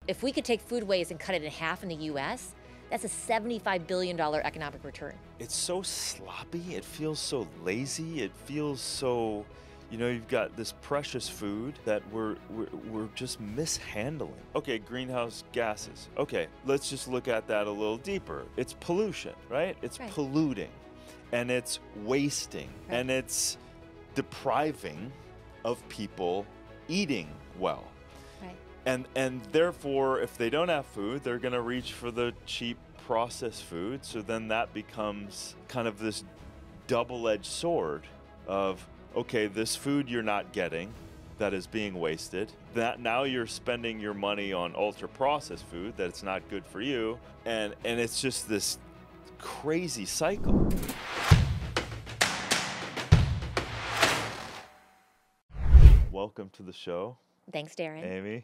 if we could take food waste and cut it in half in the US, that's a $75 billion economic return. It's so sloppy. It feels so lazy. It feels so, you've got this precious food that we're just mishandling. Okay, greenhouse gases. Okay, let's just look at that a little deeper. It's pollution, right? It's polluting, and it's wasting, and it's depriving of people eating well. Right. And therefore, if they don't have food, they're going to reach for the cheap processed food. So then that becomes kind of this double-edged sword of, okay, this food you're not getting that is being wasted, that now you're spending your money on ultra-processed food that's not good for you, and it's just this crazy cycle. Welcome to the show. Thanks, Darin. Amy.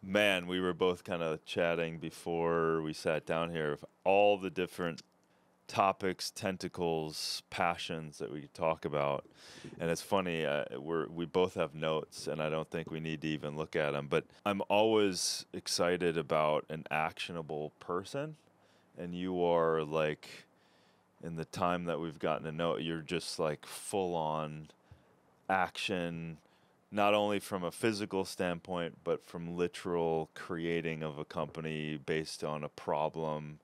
Man, we were both kind of chatting before we sat down here of all the different topics, tentacles, passions that we could talk about. And it's funny, we both have notes, and I don't think we need to even look at them. But I'm always excited about an actionable person. And you are like, in the time that we've gotten to know, you're just like full on action, not only from a physical standpoint, but from literal creating of a company based on a problem,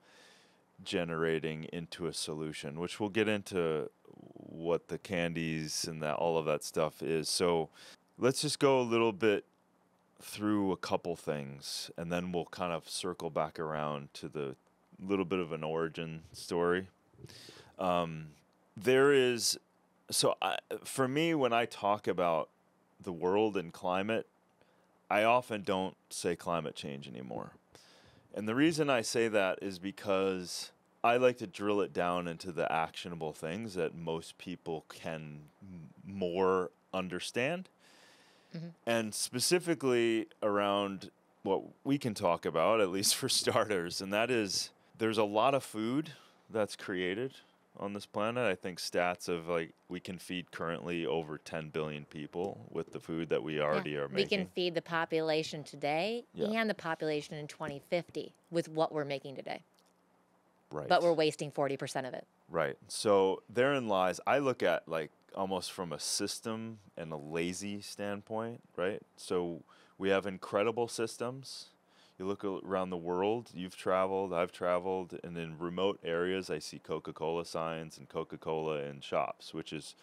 generating into a solution, which we'll get into what the candies and that all of that stuff is. So let's just go a little bit through a couple things, and then we'll kind of circle back around to the little bit of an origin story. For me, when I talk about the world and climate, I often don't say climate change anymore. And the reason I say that is because I like to drill it down into the actionable things that most people can more understand. Mm-hmm. And specifically around what we can talk about, at least for starters, and that is there's a lot of food that's created on this planet. I think stats of we can feed currently over 10 billion people with the food that we already are making. We can feed the population today and the population in 2050 with what we're making today. Right. But we're wasting 40% of it. Right. So therein lies, I look at almost from a system and a lazy standpoint, right? So we have incredible systems. You look around the world, you've traveled, I've traveled, and in remote areas, I see Coca-Cola signs and Coca-Cola in shops, which is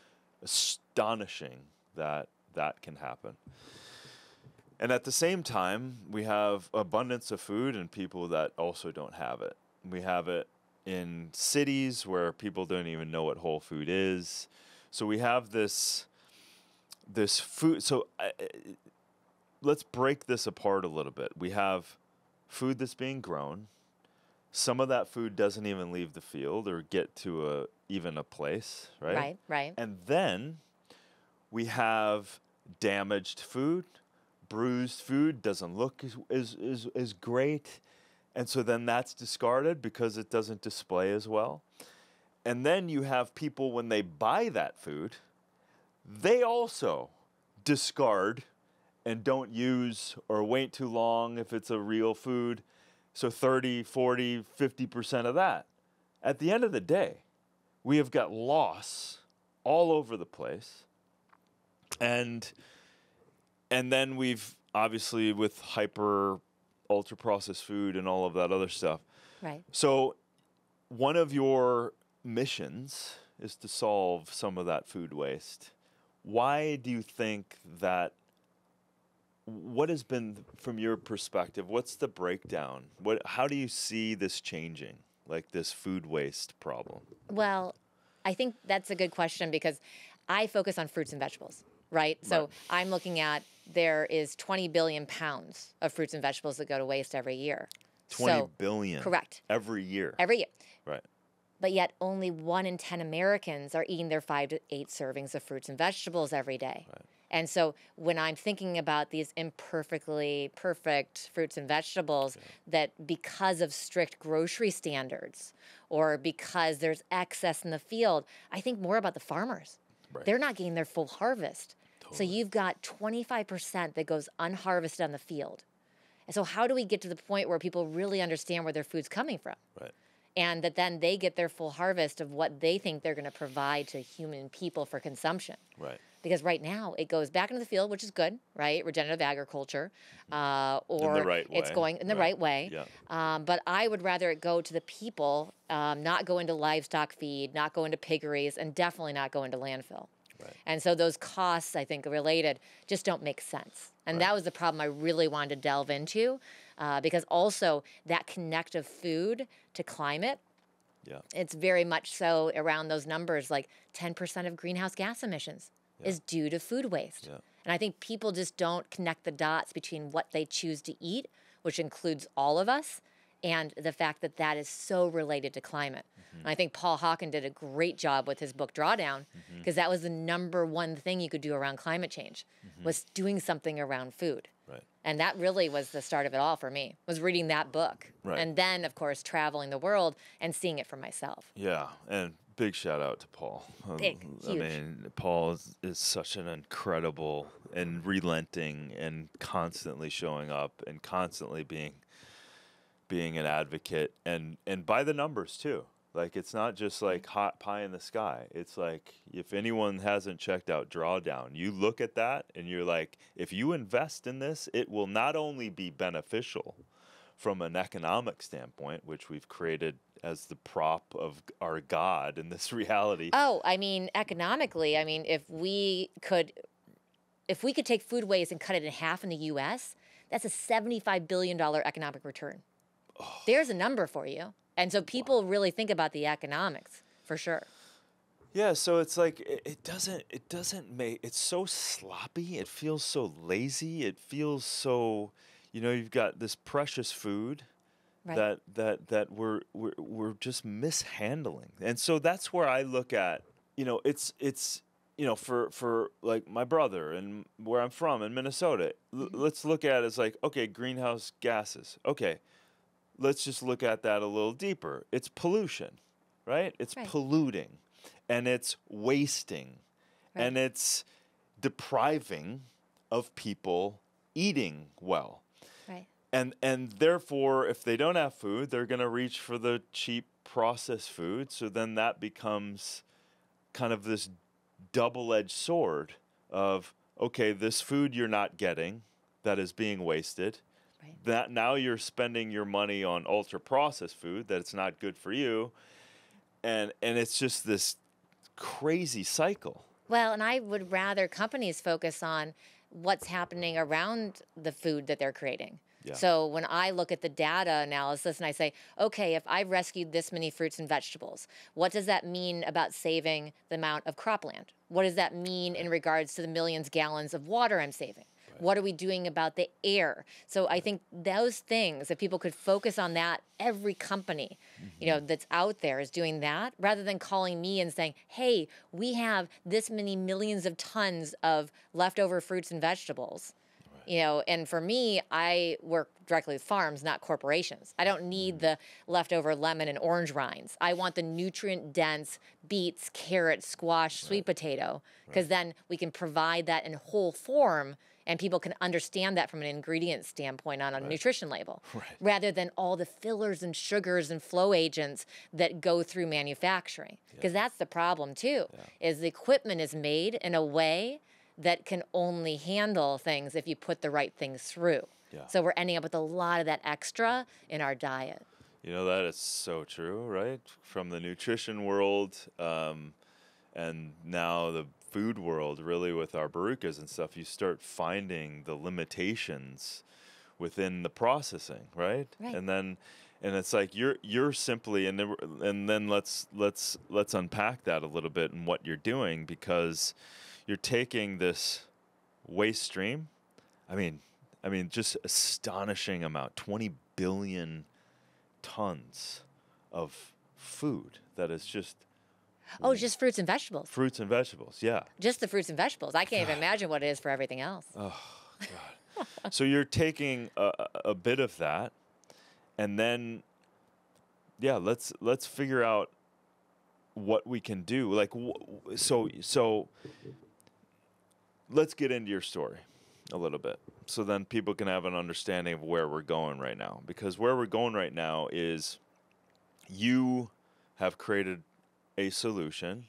astonishing that that can happen. And at the same time, we have abundance of food and people that also don't have it. We have it in cities where people don't even know what whole food is. So we have this food. So let's break this apart a little bit. We have food that's being grown. Some of that food doesn't even leave the field or get to even a place, right? Right. And then we have damaged food, bruised food, doesn't look as great. And so then that's discarded because it doesn't display as well. And then you have people, when they buy that food, they also discard and don't use or wait too long if it's a real food. So 30, 40, 50% of that. At the end of the day, we have got loss all over the place. And then we've obviously with hyper ultra processed food and all of that other stuff. Right. So one of your missions is to solve some of that food waste. Why do you think that? What has been, from your perspective, what's the breakdown? How do you see this changing, like this food waste problem? Well, I think that's a good question because I focus on fruits and vegetables, right? So I'm looking at there is 20 billion pounds of fruits and vegetables that go to waste every year. 20 billion? Correct. Every year? Every year. Right. But yet only 1 in 10 Americans are eating their 5 to 8 servings of fruits and vegetables every day. Right. And so when I'm thinking about these imperfectly perfect fruits and vegetables that because of strict grocery standards or because there's excess in the field, I think more about the farmers. Right. They're not getting their full harvest. Totally. So you've got 25% that goes unharvested on the field. So how do we get to the point where people really understand where their food's coming from? Right. And that then they get their full harvest of what they think they're going to provide to human people for consumption. Right. Because right now it goes back into the field, which is good, right? Regenerative agriculture, or in the right it's way. going in the right way. Yeah. But I would rather it go to the people, not go into livestock feed, not go into piggeries, and definitely not go into landfill. Right. And so those costs, I think, related just don't make sense. And Right. that was the problem I really wanted to delve into, because also that connect of food to climate, Yeah. it's very much so around those numbers, like 10% of greenhouse gas emissions is due to food waste. Yeah. And I think people just don't connect the dots between what they choose to eat, which includes all of us, and the fact that that is so related to climate. And I think Paul Hawken did a great job with his book Drawdown, because that was the number one thing you could do around climate change, was doing something around food. Right. And that really was the start of it all for me, was reading that book. Right. And then, of course, traveling the world and seeing it for myself. Yeah, and big shout out to Paul. Big, I huge. mean, Paul is such an incredible and relenting and constantly showing up and constantly being an advocate and by the numbers too. Like, it's not just like hot pie in the sky. It's like, if anyone hasn't checked out Drawdown, you look at that and you're like, if you invest in this, it will not only be beneficial from an economic standpoint, which we've created as the prop of our God in this reality. Oh, I mean, economically, I mean, if we could take food waste and cut it in half in the U.S., that's a $75 billion economic return. Oh. There's a number for you. And so people really think about the economics, for sure. Yeah, so it's like it doesn't make, it's so sloppy. It feels so lazy. It feels so, you've got this precious food Right. that we're just mishandling. And so that's where I look at, it's for like my brother and where I'm from in Minnesota, let's look at it as like, okay, greenhouse gases. Okay. Let's just look at that a little deeper. It's pollution, right? It's Right. polluting, and it's wasting, Right. and it's depriving of people eating well. Right. And therefore, if they don't have food, they're going to reach for the cheap processed food. So then that becomes kind of this double-edged sword of, okay, this food you're not getting that is being wasted. Right. That now you're spending your money on ultra processed food that it's not good for you, and it's just this crazy cycle. Well, and I would rather companies focus on what's happening around the food that they're creating. Yeah. So when I look at the data analysis and I say, okay, if I've rescued this many fruits and vegetables, what does that mean about saving the amount of cropland? What does that mean in regards to the millions gallons of water I'm saving? What are we doing about the air? So I think those things, if people could focus on that, every company, that's out there is doing that, rather than calling me and saying, hey, we have this many millions of tons of leftover fruits and vegetables. And for me, I work directly with farms, not corporations. I don't need the leftover lemon and orange rinds. I want the nutrient-dense beets, carrots, squash, sweet potato, because then we can provide that in whole form, and people can understand that from an ingredient standpoint on a nutrition label, rather than all the fillers and sugars and flow agents that go through manufacturing. Because that's the problem, too, is the equipment is made in a way that can only handle things if you put the right things through. Yeah. So we're ending up with a lot of that extra in our diet. That is so true, right? From the nutrition world, and now the food world, really, with our barukas and stuff, you start finding the limitations within the processing, right? Right. And it's like you're simply, and then let's unpack that a little bit and what you're doing, because you're taking this waste stream. I mean, just astonishing amount, 20 billion tons of food that is just. Oh, just fruits and vegetables. Fruits and vegetables, yeah. Just the fruits and vegetables. I can't even imagine what it is for everything else. Oh, God. So you're taking a bit of that, and then, let's figure out what we can do. Like, so let's get into your story a little bit. so then people can have an understanding of where we're going right now. Because where we're going right now is you have created a solution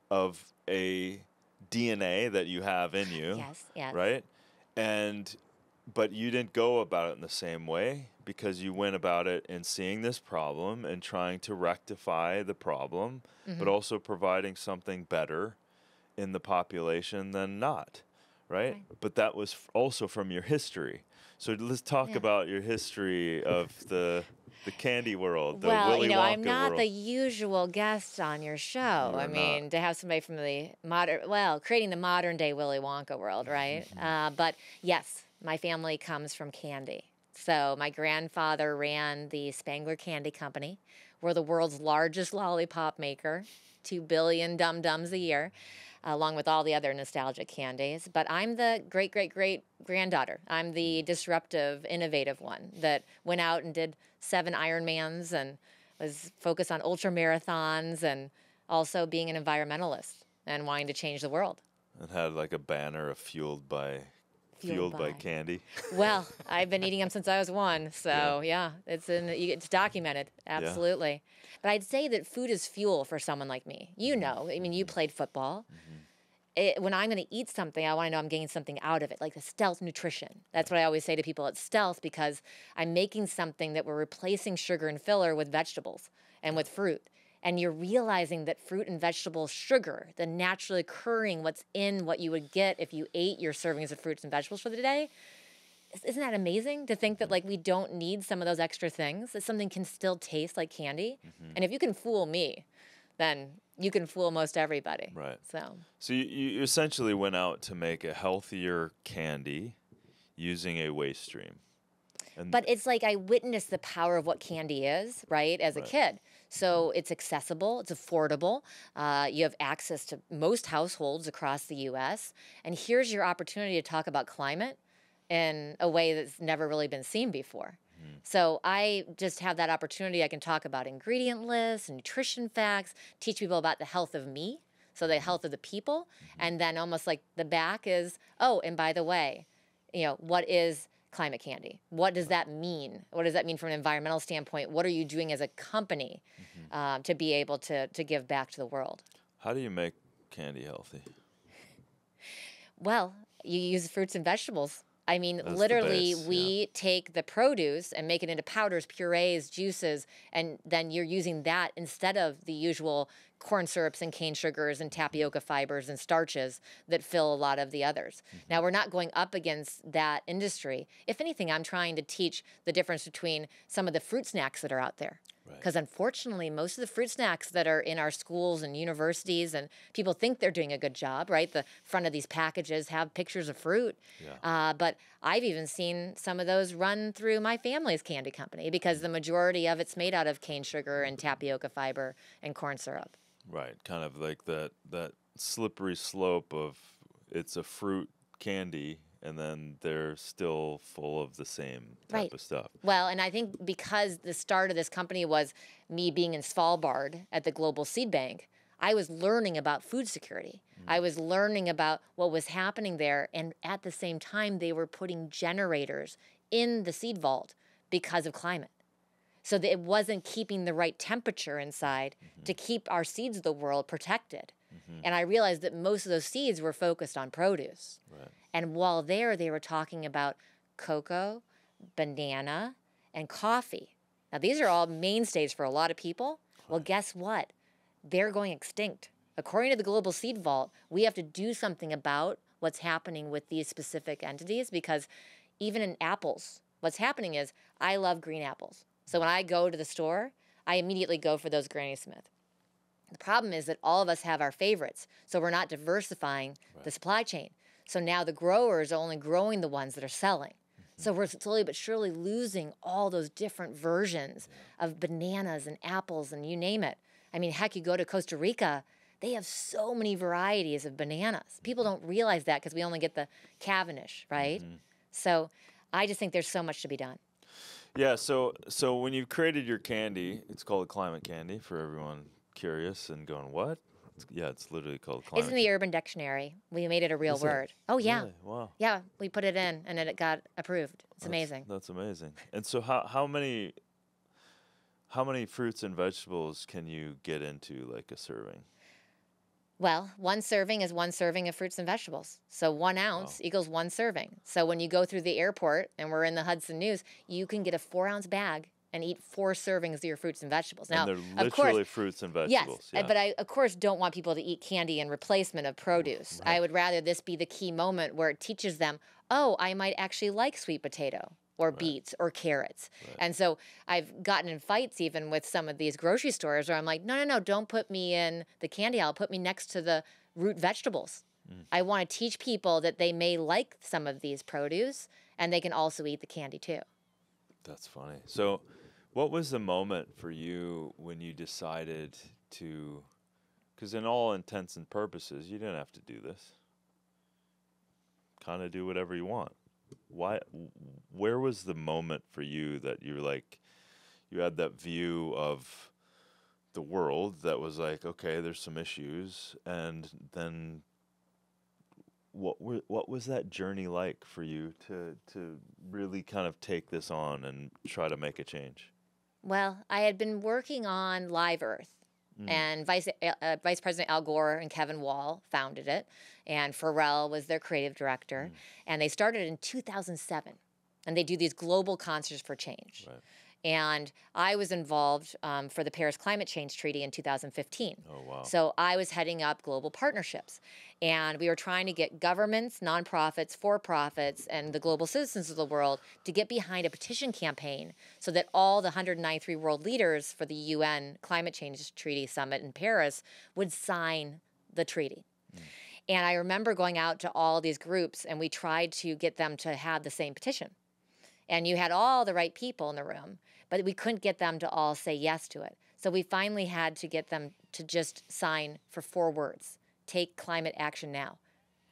of a DNA that you have in you, Yes, yes. right? But you didn't go about it in the same way, because you went about it in seeing this problem and trying to rectify the problem, but also providing something better in the population than not, right? But that was also from your history. So let's talk about your history of the candy world, the Willy Wonka I'm not world. the usual guest on your show. You are I mean, not. to have somebody from the creating the modern day Willy Wonka world, right? But yes, my family comes from candy. So my grandfather ran the Spangler Candy Company. We're the world's largest lollipop maker, 2 billion dum-dums a year, along with all the other nostalgic candies. But I'm the great-great-great-granddaughter. I'm the disruptive, innovative one that went out and did 7 Ironmans and was focused on ultra marathons and also being an environmentalist and wanting to change the world. And had like a banner of fueled by candy. Well, I've been eating them since I was 1, so it's documented, absolutely. But I'd say that food is fuel for someone like me. You know, I mean, you played football. When I'm going to eat something, I want to know I'm getting something out of it, like the stealth nutrition. That's what I always say to people. It's stealth because I'm making something that we're replacing sugar and filler with vegetables and with fruit. And you're realizing that fruit and vegetable sugar, the naturally occurring what's in what you would get if you ate your servings of fruits and vegetables for the day. Isn't that amazing to think that like we don't need some of those extra things, that something can still taste like candy? And if you can fool me, then you can fool most everybody. Right. So you essentially went out to make a healthier candy using a waste stream. But it's like I witnessed the power of what candy is, right, as a kid. So it's accessible, it's affordable. You have access to most households across the U.S. And here's your opportunity to talk about climate in a way that's never really been seen before. So I just have that opportunity. I can talk about ingredient lists, nutrition facts, teach people about the health of me, so the health of the people. And then almost like the back is, oh, and by the way, what is climate candy? What does that mean? What does that mean from an environmental standpoint? What are you doing as a company to be able to give back to the world? How do you make candy healthy? Well, you use fruits and vegetables. I mean, That's literally, the base, we take the produce and make it into powders, purees, juices, and then you're using that instead of the usual corn syrups and cane sugars and tapioca fibers and starches that fill a lot of the others. Now, we're not going up against that industry. If anything, I'm trying to teach the difference between some of the fruit snacks that are out there. Because unfortunately, most of the fruit snacks that are in our schools and universities, and people think they're doing a good job, right? The front of these packages have pictures of fruit. But I've even seen some of those run through my family's candy company because the majority of it's made out of cane sugar and tapioca fiber and corn syrup. Right, kind of like that slippery slope of it's a fruit candy, and then they're still full of the same type of stuff. Well, and I think because the start of this company was me being in Svalbard at the Global Seed Bank, I was learning about food security. I was learning about what was happening there, and at the same time, they were putting generators in the seed vault because of climate. So that it wasn't keeping the right temperature inside to keep our seeds of the world protected. And I realized that most of those seeds were focused on produce. And while there, they were talking about cocoa, banana, and coffee. Now, these are all mainstays for a lot of people. Well, guess what? They're going extinct. According to the Global Seed Vault, we have to do something about what's happening with these specific entities because even in apples, what's happening is I love green apples. So when I go to the store, I immediately go for those Granny Smith. The problem is that all of us have our favorites, so we're not diversifying the supply chain. So now the growers are only growing the ones that are selling. So we're slowly but surely losing all those different versions of bananas and apples and you name it. I mean, heck, you go to Costa Rica, they have so many varieties of bananas. People don't realize that because we only get the Cavendish, right? So I just think there's so much to be done. Yeah, so when you've created your candy, it's called a climate candy for everyone curious and going, what? Yeah, it's literally called It's climate in the change. Urban Dictionary. We made it a real Is it? word. Oh, yeah. Really? Wow. Yeah, we put it in, and then it got approved. It's amazing. That's amazing. And so how many fruits and vegetables can you get into like a serving? Well, one serving is one serving of fruits and vegetables. So 1 ounce equals one serving. So when you go through the airport and we're in the Hudson News, you can get a 4-ounce bag and eat 4 servings of your fruits and vegetables. Now, And they're of course, literally fruits and yes, vegetables. Yeah. but I, of course, don't want people to eat candy in replacement of produce. I Right. would rather this be the key moment where it teaches them, oh, I might actually like sweet potato or Right. beets or carrots. Right. And so I've gotten in fights even with some of these grocery stores where I'm like, no, don't put me in the candy aisle. Put me next to the root vegetables. I want to teach people that they may like some of these produce and they can also eat the candy too. That's funny. So what was the moment for you when you decided to, because in all intents and purposes, you didn't have to do this. Kind of do whatever you want. Where was the moment for you that you were like, you had that view of the world that was like, okay, there's some issues, and then what was that journey like for you to really kind of take this on and try to make a change? Well, I had been working on Live Earth, and Vice President Al Gore and Kevin Wall founded it, and Pharrell was their creative director, and they started in 2007, and they do these global concerts for change. Right. And I was involved for the Paris Climate Change Treaty in 2015. Oh, wow. So I was heading up global partnerships. And we were trying to get governments, nonprofits, for-profits, and the global citizens of the world to get behind a petition campaign so that all the 193 world leaders for the UN Climate Change Treaty Summit in Paris would sign the treaty. And I remember going out to all these groups, and we tried to get them to have the same petition. And you had all the right people in the room, but we couldn't get them to all say yes to it. So we finally had to get them to just sign for 4 words: take climate action now.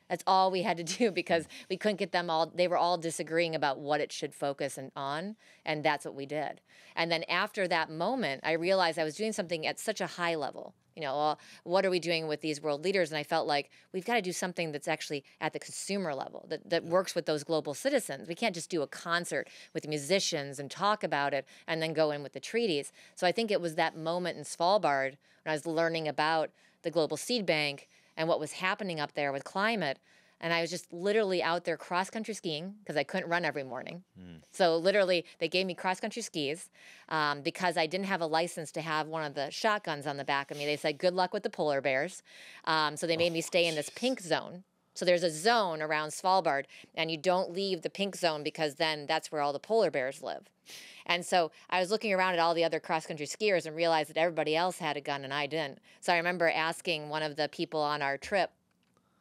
That's all we had to do because we couldn't get them all. They were all disagreeing about what it should focus on, and that's what we did. And then after that moment, I realized I was doing something at such a high level. You know, what are we doing with these world leaders? And I felt like we've got to do something that's actually at the consumer level, that works with those global citizens. We can't just do a concert with musicians and talk about it and then go in with the treaties. So I think it was that moment in Svalbard when I was learning about the Global Seed Bank and what was happening up there with climate. And I was just literally out there cross-country skiing because I couldn't run every morning. So literally, they gave me cross-country skis because I didn't have a license to have one of the shotguns on the back of me. They said, good luck with the polar bears. So they made me stay in this pink zone. So there's a zone around Svalbard, and you don't leave the pink zone because then that's where all the polar bears live. And so I was looking around at all the other cross-country skiers and realized that everybody else had a gun and I didn't. So I remember asking one of the people on our trip,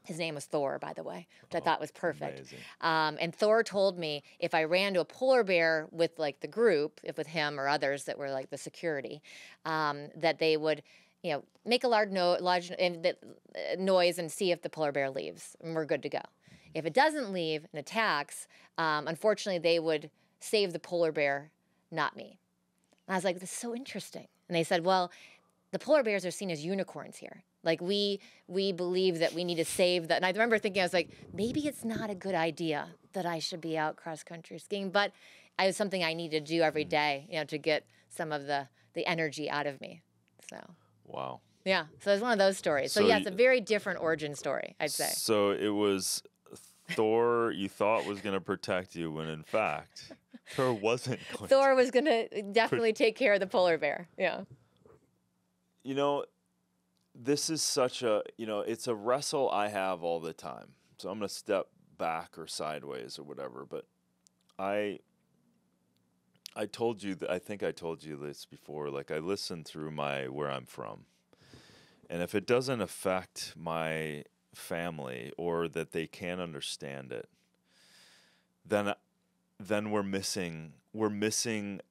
his name was Thor, by the way, which I thought was perfect. And Thor told me if I ran to a polar bear with like the group, if with him or others that were like the security, that they would, you know, make a large noise and see if the polar bear leaves, and we're good to go. If it doesn't leave and attacks, unfortunately, they would save the polar bear, not me. And I was like, this is so interesting. And they said, well, the polar bears are seen as unicorns here. Like we believe that we need to save that. And I remember thinking, I was like, maybe it's not a good idea that I should be out cross-country skiing, but it was something I need to do every day, you know, to get some of the energy out of me. So. Wow. Yeah. So it's one of those stories. So yeah, it's a very different origin story, I'd say. So it was Thor you thought was going to protect you when in fact Thor wasn't going Thor was going to definitely take care of the polar bear. Yeah. You know, this is such a, you know, it's a wrestle I have all the time. So I'm going to step back or sideways or whatever, but I told you that, I think I told you this before, like I listen through where I'm from. And if it doesn't affect my family or that they can't understand it, then we're missing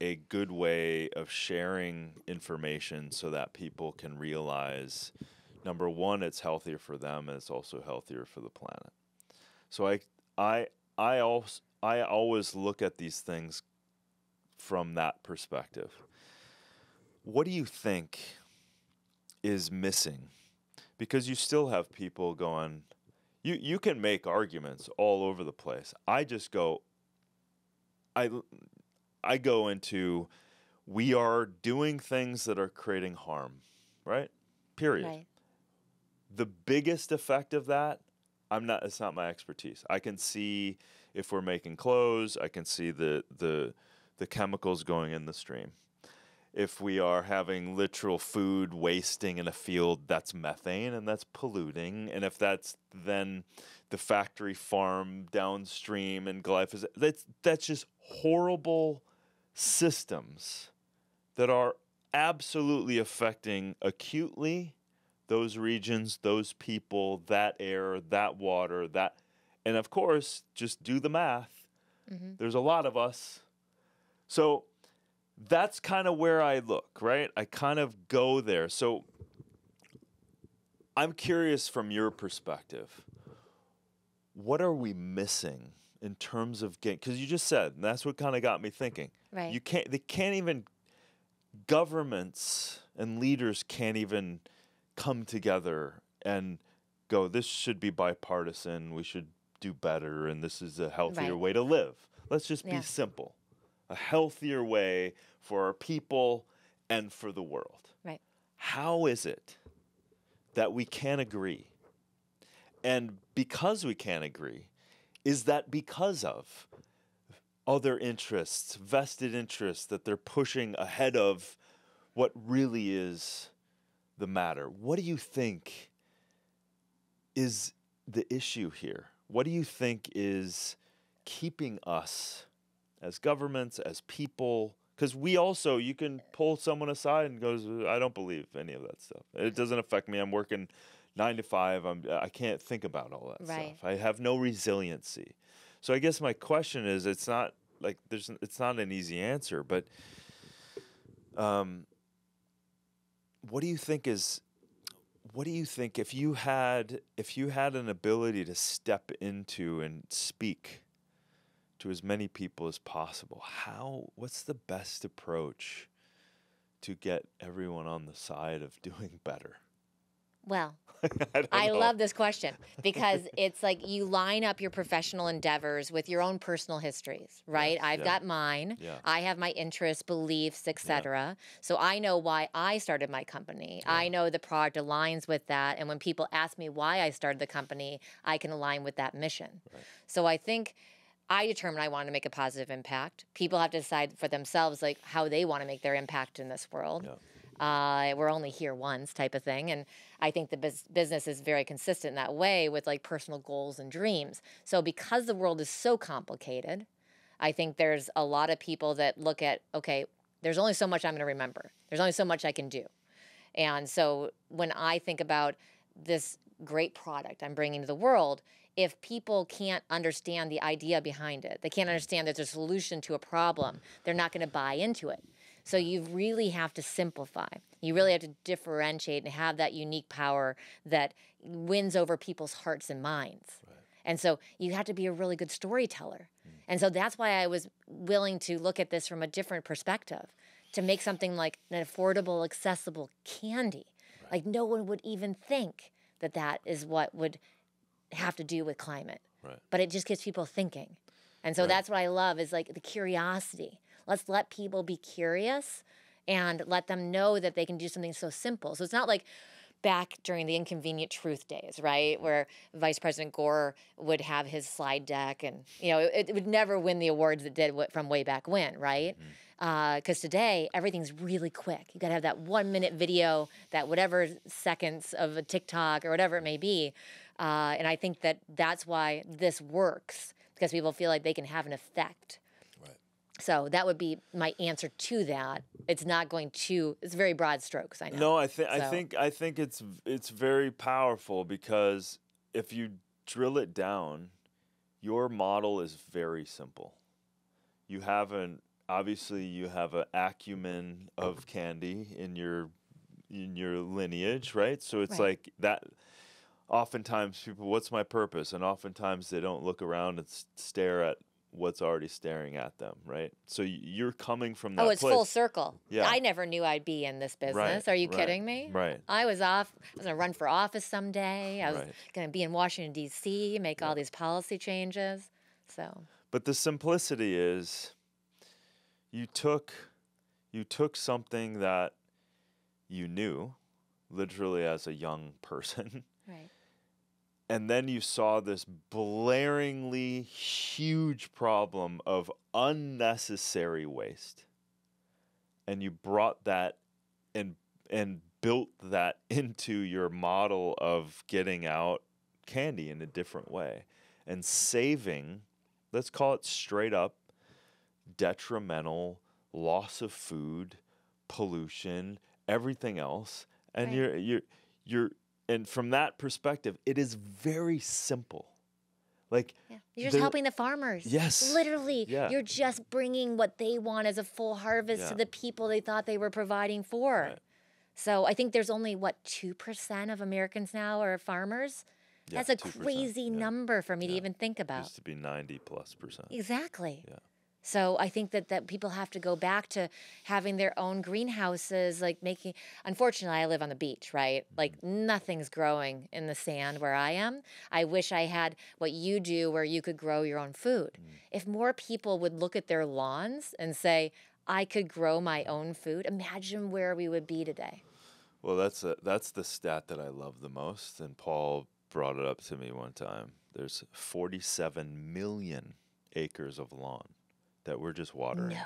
a good way of sharing information so that people can realize, number one, it's healthier for them and it's also healthier for the planet. So I always look at these things from that perspective. What do you think is missing? because you still have people going, you can make arguments all over the place. I just go, I go into, we are doing things that are creating harm, right? Period. Right. The biggest effect of that, it's not my expertise. I can see if we're making clothes, I can see the chemicals going in the stream. If we are having literal food wasting in a field, that's methane and that's polluting. And if that's then the factory farm downstream and glyphosate, that's just horrible systems that are absolutely affecting acutely those regions, those people, that air, that water, and of course, just do the math. Mm-hmm. There's a lot of us. So that's kind of where I look, right? I kind of go there. So I'm curious from your perspective, what are we missing in terms of getting, because you just said, and that's what kind of got me thinking. Right. Governments and leaders can't even come together and go, this should be bipartisan, we should do better, and this is a healthier way to live. Let's just be simple. A healthier way for our people and for the world. Right. How is it that we can't agree? And because we can't agree, is that because of other interests, vested interests that they're pushing ahead of what really is the matter? What do you think is the issue here? What do you think is keeping us as governments, as people? Because you can pull someone aside and goes, I don't believe any of that stuff. It doesn't affect me. I'm working 9 to 5. I can't think about all that stuff. I have no resiliency. So I guess my question is, it's not an easy answer, but what do you think if you had an ability to step into and speak to as many people as possible, what's the best approach to get everyone on the side of doing better? Well, I love this question because it's like you line up your professional endeavors with your own personal histories, right? Yes, I've got mine. Yeah. I have my interests, beliefs, etc. So I know why I started my company. I know the product aligns with that. And when people ask me why I started the company, I can align with that mission. Right. So I think I determined I wanted to make a positive impact. People have to decide for themselves like how they want to make their impact in this world. Yeah. We're only here once type of thing. And I think the business is very consistent in that way with like personal goals and dreams. So because the world is so complicated, I think there's a lot of people that look at, okay, there's only so much I'm going to remember. There's only so much I can do. And so when I think about this great product I'm bringing to the world, if people can't understand the idea behind it, they can't understand that there's a solution to a problem, they're not going to buy into it. So you really have to simplify. You really have to differentiate and have that unique power that wins over people's hearts and minds. Right. And so you have to be a really good storyteller. And so that's why I was willing to look at this from a different perspective, to make something like an affordable, accessible candy. Right. Like no one would even think that that is what would have to do with climate. Right. But it just gets people thinking. And so that's what I love is like the curiosity. Let's let people be curious and let them know that they can do something so simple. So it's not like back during the Inconvenient Truth days, right, where Vice President Gore would have his slide deck and, it would never win the awards it did from way back when, right? Because today, everything's really quick. You got to have that 1 minute video, that whatever seconds of a TikTok or whatever it may be. And I think that's why this works, because people feel like they can have an effect. So that would be my answer to that. It's very broad strokes, I know. No, I think it's very powerful, because if you drill it down, your model is very simple. You have obviously you have an acumen of candy in your lineage, right? So it's like that. Oftentimes people, what's my purpose? And oftentimes they don't look around and stare at what's already staring at them, right? So you're coming from Oh, that it's place. full circle. Yeah. I never knew I'd be in this business. Right, Are you right, kidding me? right. I was going to run for office someday. I was Right. going to be in Washington, D.C., make all these policy changes. So. But the simplicity is you took something that you knew literally as a young person. Right. And then you saw this blaringly huge problem of unnecessary waste. And you brought that and built that into your model of getting out candy in a different way and saving, let's call it straight up, detrimental loss of food, pollution, everything else. And Right. you're and from that perspective, it is very simple. Like, Yeah. You're just helping the farmers. Yes. Literally. Yeah. You're just bringing what they want as a full harvest to the people they thought they were providing for. Right. So I think there's only, 2% of Americans now are farmers? Yeah, That's a 2%, crazy number for me to even think about. Used to be 90+%. Exactly. Yeah. So I think that people have to go back to having their own greenhouses, like making, unfortunately, I live on the beach, right? Like nothing's growing in the sand where I am. I wish I had what you do where you could grow your own food. If more people would look at their lawns and say, I could grow my own food, imagine where we would be today. Well, that's the stat that I love the most, and Paul brought it up to me one time. There's 47 million acres of lawn that we're just watering. No.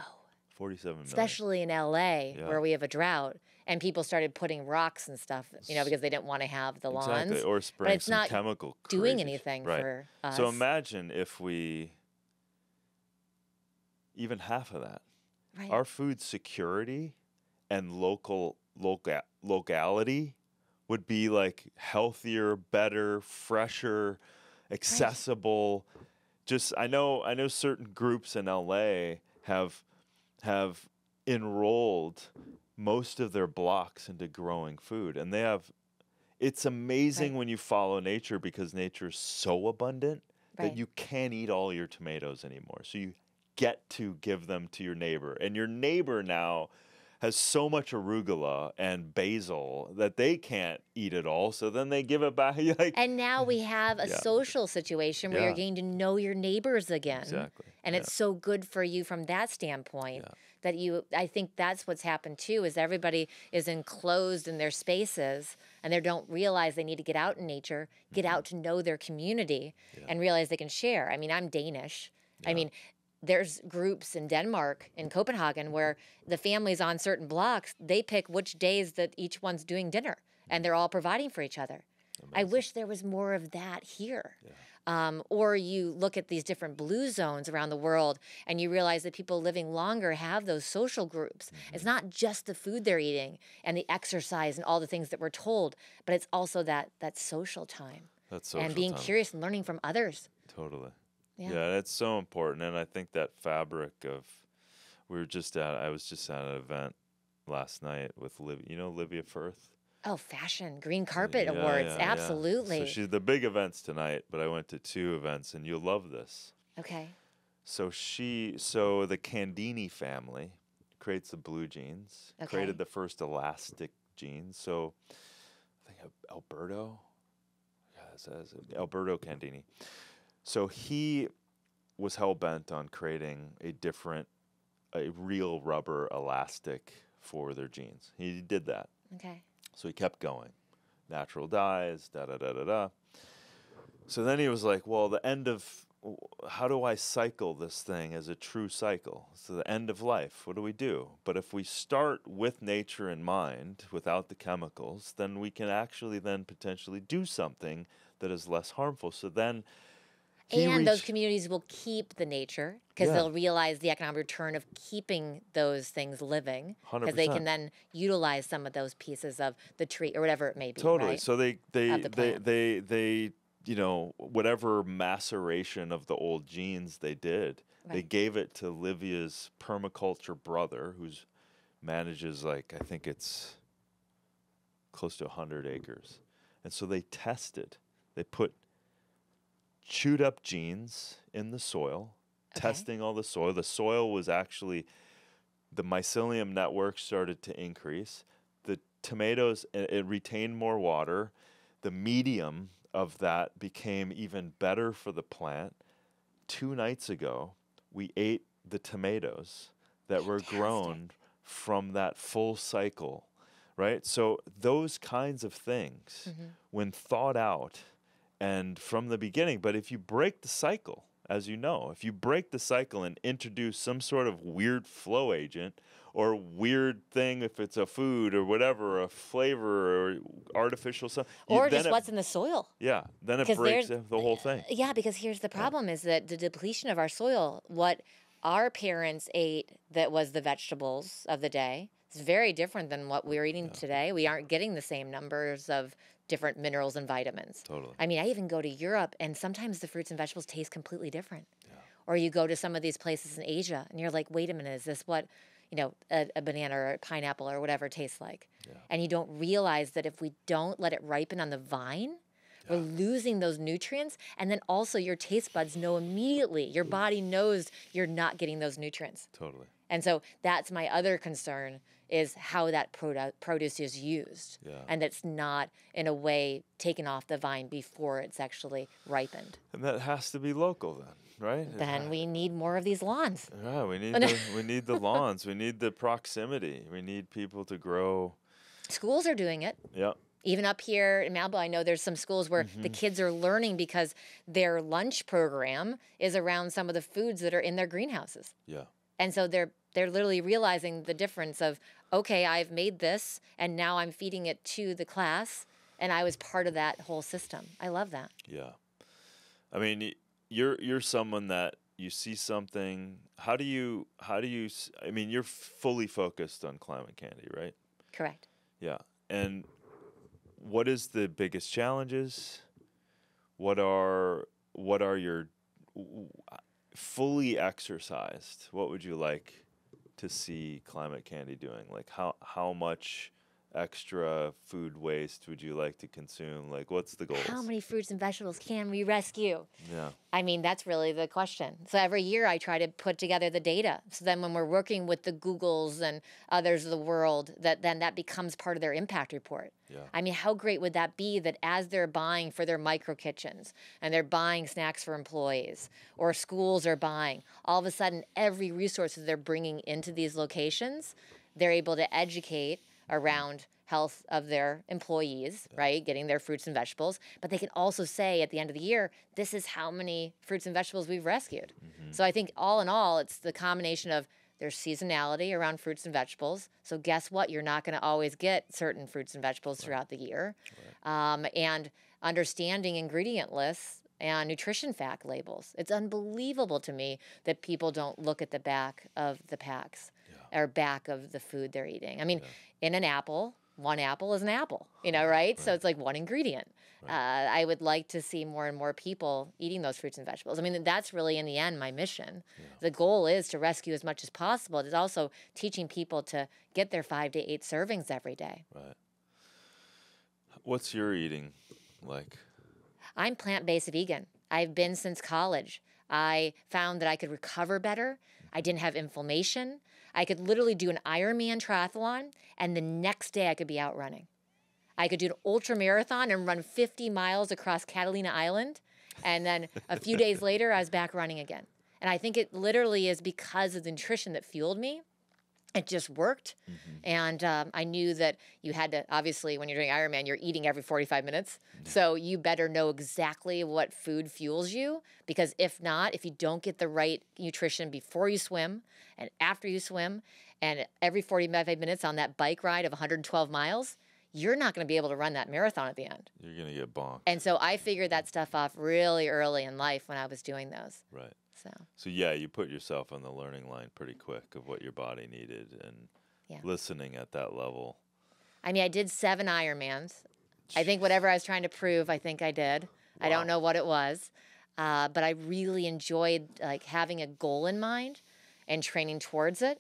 47 million. Especially in LA, Yeah. where we have a drought, and people started putting rocks and stuff, because they didn't want to have the lawns. Exactly, or But spraying it's some not chemical doing crazy anything right. for us. So imagine if we, even half of that, Right. our food security and locality would be like healthier, better, fresher, accessible. Just I know certain groups in LA have enrolled most of their blocks into growing food, and it's amazing when you follow nature, because nature is so abundant that you can't eat all your tomatoes anymore. So you get to give them to your neighbor, and your neighbor now has so much arugula and basil that they can't eat it all, so then they give it back. And now we have a social situation where you're getting to know your neighbors again. Exactly. And it's so good for you from that standpoint that I think that's what's happened too, is everybody is enclosed in their spaces and they don't realize they need to get out in nature, get out to know their community and realize they can share. I mean, I'm Danish. I mean, there's groups in Denmark, in Copenhagen, where the families on certain blocks, they pick which days that each one's doing dinner, and they're all providing for each other. Amazing. I wish there was more of that here. Or you look at these different blue zones around the world, and you realize that people living longer have those social groups. It's not just the food they're eating and the exercise and all the things that we're told, but it's also that social time. And being curious and learning from others. Totally. Yeah, that's so important, and I think that fabric of, I was just at an event last night with Livia Firth. Oh, fashion, green carpet awards, absolutely. So she's the big events tonight, but I went to 2 events, and you'll love this. Okay. So the Candini family creates the blue jeans, created the first elastic jeans. So I think Alberto Candini. So he was hell-bent on creating a real rubber elastic for their jeans. He did that. Okay. So he kept going. Natural dyes, da-da-da-da-da. So then he was like, well, how do I cycle this thing as a true cycle? So the end of life, what do we do? But if we start with nature in mind, without the chemicals, then we can actually then potentially do something that is less harmful. So then those communities will keep the nature because they'll realize the economic return of keeping those things living, because they can then utilize some of those pieces of the tree or whatever it may be. Totally. Right? So they whatever maceration of the old genes they did, they gave it to Livia's permaculture brother, who's manages I think it's close to 100 acres. And so they tested. They put chewed up genes in the soil, testing all the soil. The soil was actually, the mycelium network started to increase. The tomatoes, it retained more water. The medium of that became even better for the plant. 2 nights ago, we ate the tomatoes that were grown from that full cycle, right? So those kinds of things, when thought out and from the beginning, but if you break the cycle, as you know, if you break the cycle and introduce some sort of weird flow agent or weird thing, if it's a food or whatever, a flavor or artificial something. Or just what's in the soil. Yeah, then it breaks the whole thing. Yeah, because here's the problem is that the depletion of our soil, what our parents ate that was the vegetables of the day, is very different than what we're eating today. We aren't getting the same numbers of different minerals and vitamins. Totally. I mean, I even go to Europe, and sometimes the fruits and vegetables taste completely different. Yeah. Or you go to some of these places in Asia, and you're like, wait a minute, is this what, a banana or a pineapple or whatever tastes like? Yeah. And you don't realize that if we don't let it ripen on the vine, we're losing those nutrients. And then also your taste buds know immediately. Your body knows you're not getting those nutrients. Totally. And so that's my other concern is how that produce is used. Yeah. And that's not, in a way, taken off the vine before it's actually ripened. And that has to be local then, right? Then we need more of these lawns. Yeah, we need the lawns. We need the proximity. We need people to grow. Schools are doing it. Yeah. Even up here in Malibu, I know there's some schools where the kids are learning because their lunch program is around some of the foods that are in their greenhouses. Yeah. And so they're literally realizing the difference of, okay, I've made this, and now I'm feeding it to the class, and I was part of that whole system. I love that. Yeah. I mean, you're someone that you see something. How do you, I mean, you're fully focused on Climate Candy, right? Correct. Yeah. And what is the biggest challenges? What are your fully exercised? What would you like to see Climate Candy doing? Like how much extra food waste would you like to consume? Like, what's the goal? How many fruits and vegetables can we rescue? Yeah. I mean, that's really the question. So every year I try to put together the data. So then when we're working with the Googles and others of the world, that becomes part of their impact report. Yeah. I mean, how great would that be that as they're buying for their micro kitchens and they're buying snacks for employees or schools are buying, all of a sudden every resource that they're bringing into these locations, they're able to educate around health of their employees, right? Getting their fruits and vegetables. But they can also say at the end of the year, this is how many fruits and vegetables we've rescued. So I think all in all, it's the combination of there's seasonality around fruits and vegetables. So guess what? You're not going to always get certain fruits and vegetables throughout the year. And understanding ingredient lists and nutrition fact labels. It's unbelievable to me that people don't look at the back of the packs or back of the food they're eating. I mean, in an apple, one apple is an apple, right? So it's like one ingredient. I would like to see more and more people eating those fruits and vegetables. I mean, that's really, in the end, my mission. Yeah. The goal is to rescue as much as possible. It's also teaching people to get their 5 to 8 servings every day. Right. What's your eating like? I'm plant-based vegan. I've been since college. I found that I could recover better. I didn't have inflammation. I could literally do an Ironman triathlon, and the next day I could be out running. I could do an ultra marathon and run 50 miles across Catalina Island, and then a few days later I was back running again. And I think it literally is because of the nutrition that fueled me. It just worked. And I knew that you had to, obviously, when you're doing Ironman, you're eating every 45 minutes. So you better know exactly what food fuels you, because if not, if you don't get the right nutrition before you swim and after you swim and every 45 minutes on that bike ride of 112 miles, you're not going to be able to run that marathon at the end. You're going to get bonked. And so I figured that stuff off really early in life when I was doing those. Right. So yeah, you put yourself on the learning line pretty quick of what your body needed and listening at that level. I mean, I did 7 Ironmans. I think whatever I was trying to prove, I think I did. Wow. I don't know what it was. But I really enjoyed like having a goal in mind and training towards it.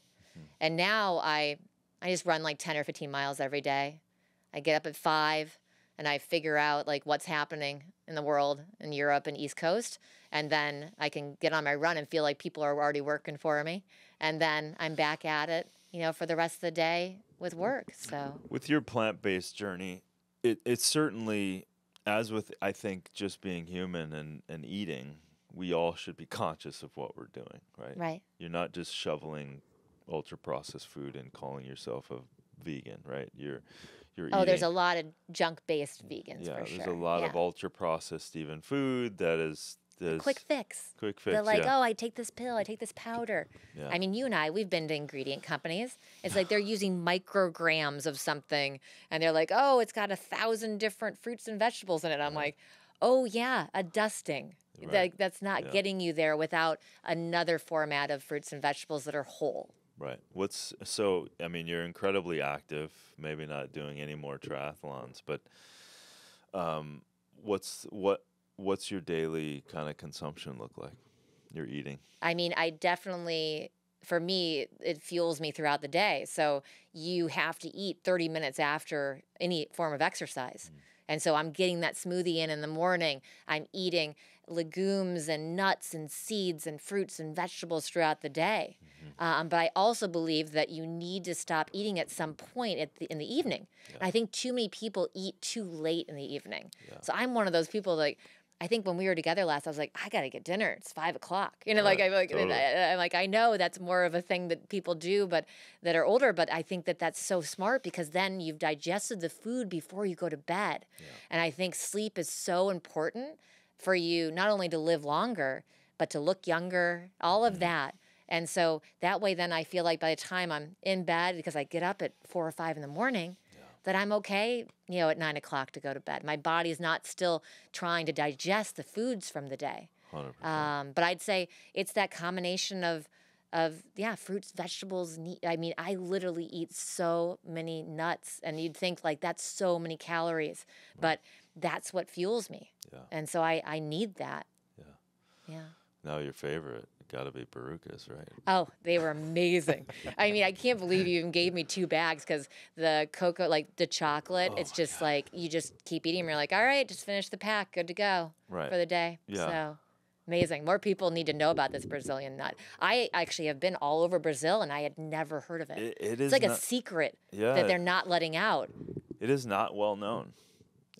And now I just run like 10 or 15 miles every day. I get up at 5, and I figure out like what's happening in the world, in Europe and East Coast, and then I can get on my run and feel like people are already working for me, and then I'm back at it, for the rest of the day with work. So With your plant-based journey, it's certainly, as with, I think, just being human and eating, we all should be conscious of what we're doing, right? right. You're not just shoveling ultra-processed food and calling yourself a vegan, right? You're Oh, there's eating. a lot of junk-based vegans Yeah, for there's sure. a lot Yeah. of ultra-processed even food that is Quick fix. quick They're fix. like, Yeah, oh, I take this pill, I take this powder. yeah, I mean, you and I, we've been to ingredient companies. It's like they're using micrograms of something, and they're like, oh, it's got 1,000 different fruits and vegetables in it. I'm like, oh yeah, a dusting. Right. That's not Yeah. getting you there without another format of fruits and vegetables that are whole. right. I mean, you're incredibly active. Maybe not doing any more triathlons, but what's your daily kind of consumption look like? Your eating. I mean, I definitely, for me, it fuels me throughout the day. So you have to eat 30 minutes after any form of exercise. And so I'm getting that smoothie in the morning. I'm eating legumes and nuts and seeds and fruits and vegetables throughout the day. But I also believe that you need to stop eating at some point in the evening. Yeah. And I think too many people eat too late in the evening. Yeah. So I'm one of those people like, I think when we were together last, I was like, I gotta get dinner. It's 5 o'clock. Totally. I'm like, I know that's more of a thing that people do, but that are older. But I think that that's so smart because then you've digested the food before you go to bed. Yeah. And I think sleep is so important for you not only to live longer, but to look younger, all of that. And so that way, then I feel like by the time I'm in bed, because I get up at 4 or 5 in the morning, that I'm okay, at 9 o'clock to go to bed. My body's not still trying to digest the foods from the day. 100%. But I'd say it's that combination of fruits, vegetables. I mean, I literally eat so many nuts, and you'd think like that's so many calories, but that's what fuels me. Yeah. And so I need that. Yeah. Yeah. Now your favorite got to be Barukas, right? Oh, they were amazing. I mean, I can't believe you even gave me 2 bags because the cocoa, like the chocolate, it's just like you just keep eating. And you're like, all right, just finish the pack, good to go for the day. Yeah. So amazing. More people need to know about this Brazilian nut. I actually have been all over Brazil and I had never heard of it. It's like a secret that they're not letting out. It is not well known,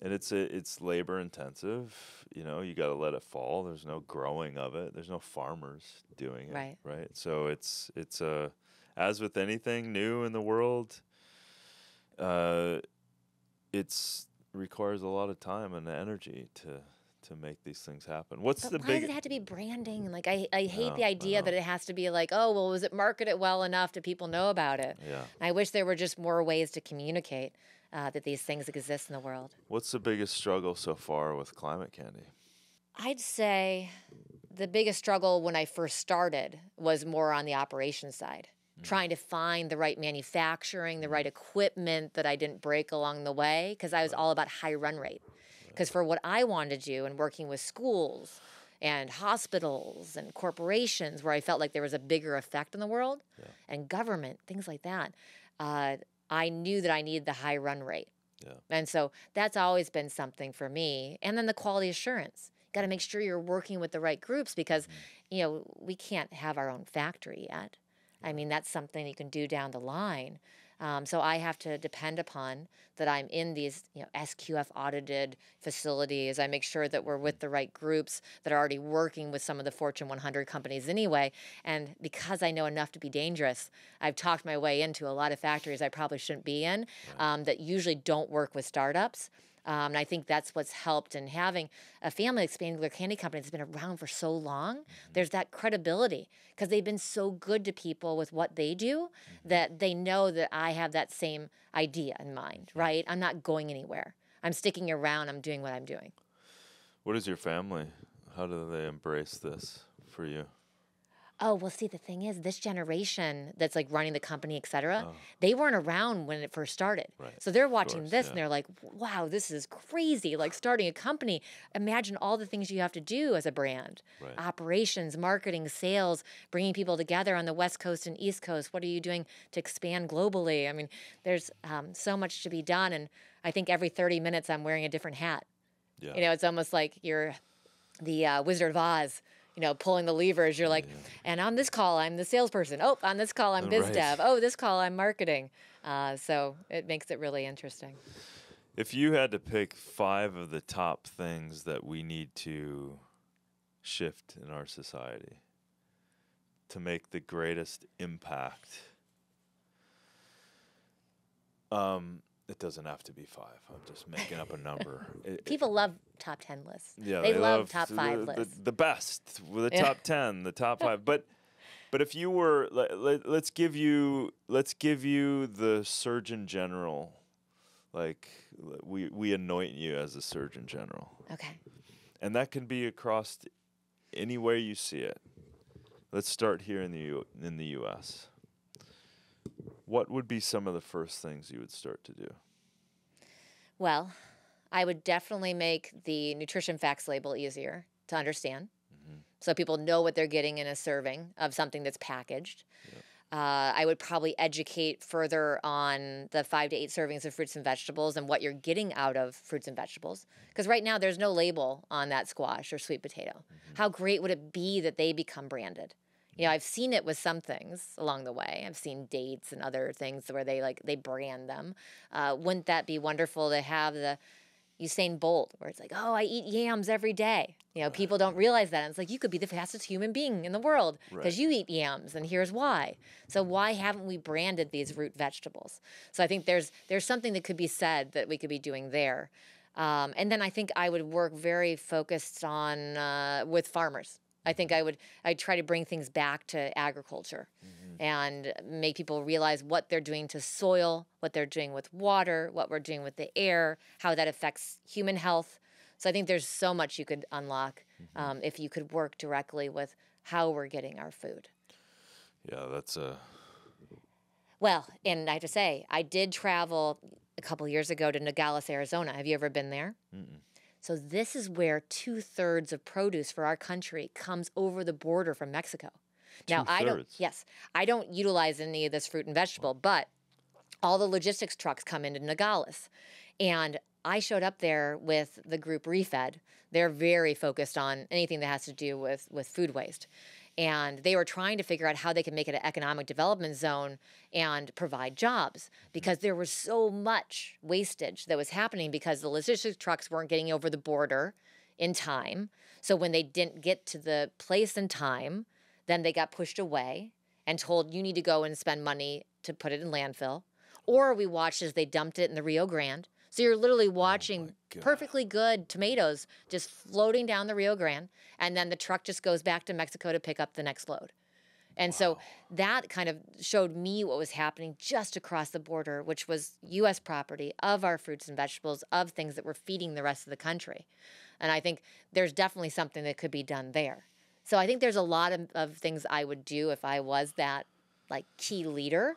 and it's labor intensive. You got to let it fall. There's no growing of it. There's no farmers doing it. Right. So it's as with anything new in the world, it's requires a lot of time and energy to make these things happen. Why does it have to be branding? Like I hate the idea that it has to be like, oh, well, was it marketed well enough? Do people know about it? Yeah. And I wish there were just more ways to communicate that these things exist in the world. What's the biggest struggle so far with climate candy? I'd say the biggest struggle when I first started was more on the operations side, trying to find the right manufacturing, the right equipment that I didn't break along the way, because I was all about high run rate. Because for what I wanted to do and working with schools and hospitals and corporations where I felt like there was a bigger effect in the world and government, things like that, I knew that I needed the high run rate. Yeah. And so that's always been something for me. And then the quality assurance. Got to make sure you're working with the right groups because, we can't have our own factory yet. I mean, that's something you can do down the line. So I have to depend upon that I'm in these, SQF audited facilities. I make sure that we're with the right groups that are already working with some of the Fortune 100 companies anyway. And because I know enough to be dangerous, I've talked my way into a lot of factories I probably shouldn't be in that usually don't work with startups. And I think that's what's helped in having a family expanding their candy company that's been around for so long. There's that credibility because they've been so good to people with what they do that they know that I have that same idea in mind, right? I'm not going anywhere. I'm sticking around. I'm doing what I'm doing. What is your family? How do they embrace this for you? Oh, well, see, the thing is, this generation that's like running the company, et cetera, Oh, they weren't around when it first started. right. So they're Of watching course, this yeah. and they're like, wow, this is crazy. Like starting a company. Imagine all the things you have to do as a brand. Right. Operations, marketing, sales, bringing people together on the West Coast and East Coast. What are you doing to expand globally? I mean, there's so much to be done. And I think every 30 minutes I'm wearing a different hat. Yeah. You know, it's almost like you're the Wizard of Oz, you know, pulling the levers. You're like, and on this call, I'm the salesperson. Oh, on this call, I'm biz Right. dev. Oh, this call, I'm marketing. So it makes it really interesting. If you had to pick 5 of the top things that we need to shift in our society to make the greatest impact, it doesn't have to be 5. I'm just making up a number. People love top 10 lists. Yeah, they love top the, 5 the, lists. the best, the top 10, the top 5. But if you were, let's give you the Surgeon General. Like we anoint you as the Surgeon General. Okay. And that can be across any way you see it. Let's start here in the U.S. What would be some of the first things you would start to do? Well, I would definitely make the nutrition facts label easier to understand. So people know what they're getting in a serving of something that's packaged. I would probably educate further on the 5 to 8 servings of fruits and vegetables and what you're getting out of fruits and vegetables. Because right now there's no label on that squash or sweet potato. How great would it be that they become branded? You know, I've seen it with some things along the way. I've seen dates and other things where they brand them. Wouldn't that be wonderful to have the Usain Bolt, where it's like, oh, I eat yams every day. You know, people don't realize that. And it's like, you could be the fastest human being in the world because you eat yams, and here's why. So why haven't we branded these root vegetables? So I think there's something that could be said that we could be doing there. And then I think I would work very focused on with farmers. I think I'd try to bring things back to agriculture and make people realize what they're doing to soil, what they're doing with water, what we're doing with the air, how that affects human health. So I think there's so much you could unlock if you could work directly with how we're getting our food. Yeah, that's a... Well, and I have to say, I did travel a couple years ago to Nogales, Arizona. Have you ever been there? Mm-mm. So this is where 2/3 of produce for our country comes over the border from Mexico. Now, I don't utilize any of this fruit and vegetable, but all the logistics trucks come into Nogales. And I showed up there with the group Refed. They're very focused on anything that has to do with food waste. And they were trying to figure out how they could make it an economic development zone and provide jobs because there was so much wastage that was happening because the logistics trucks weren't getting over the border in time. So when they didn't get to the place in time, then they got pushed away and told, you need to go and spend money to put it in landfill. Or we watched as they dumped it in the Rio Grande. So you're literally watching perfectly good tomatoes just floating down the Rio Grande, and then the truck just goes back to Mexico to pick up the next load. And so that kind of showed me what was happening just across the border, which was U.S. property of our fruits and vegetables, of things that were feeding the rest of the country. And I think there's definitely something that could be done there. So I think there's a lot of things I would do if I was that like key leader.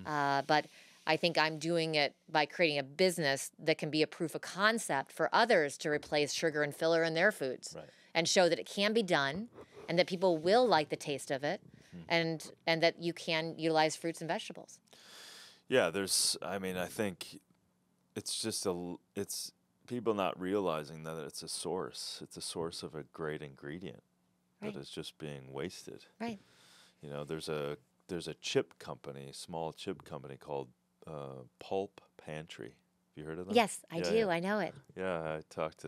But I think I'm doing it by creating a business that can be a proof of concept for others to replace sugar and filler in their foods and show that it can be done and that people will like the taste of it and that you can utilize fruits and vegetables. Yeah, I think it's people not realizing that it's a source. It's a source of a great ingredient that is just being wasted. Right. You know, there's a chip company, small chip company called Pulp Pantry. Have you heard of them? Yes, I do. Yeah. I know it. Yeah, I talked to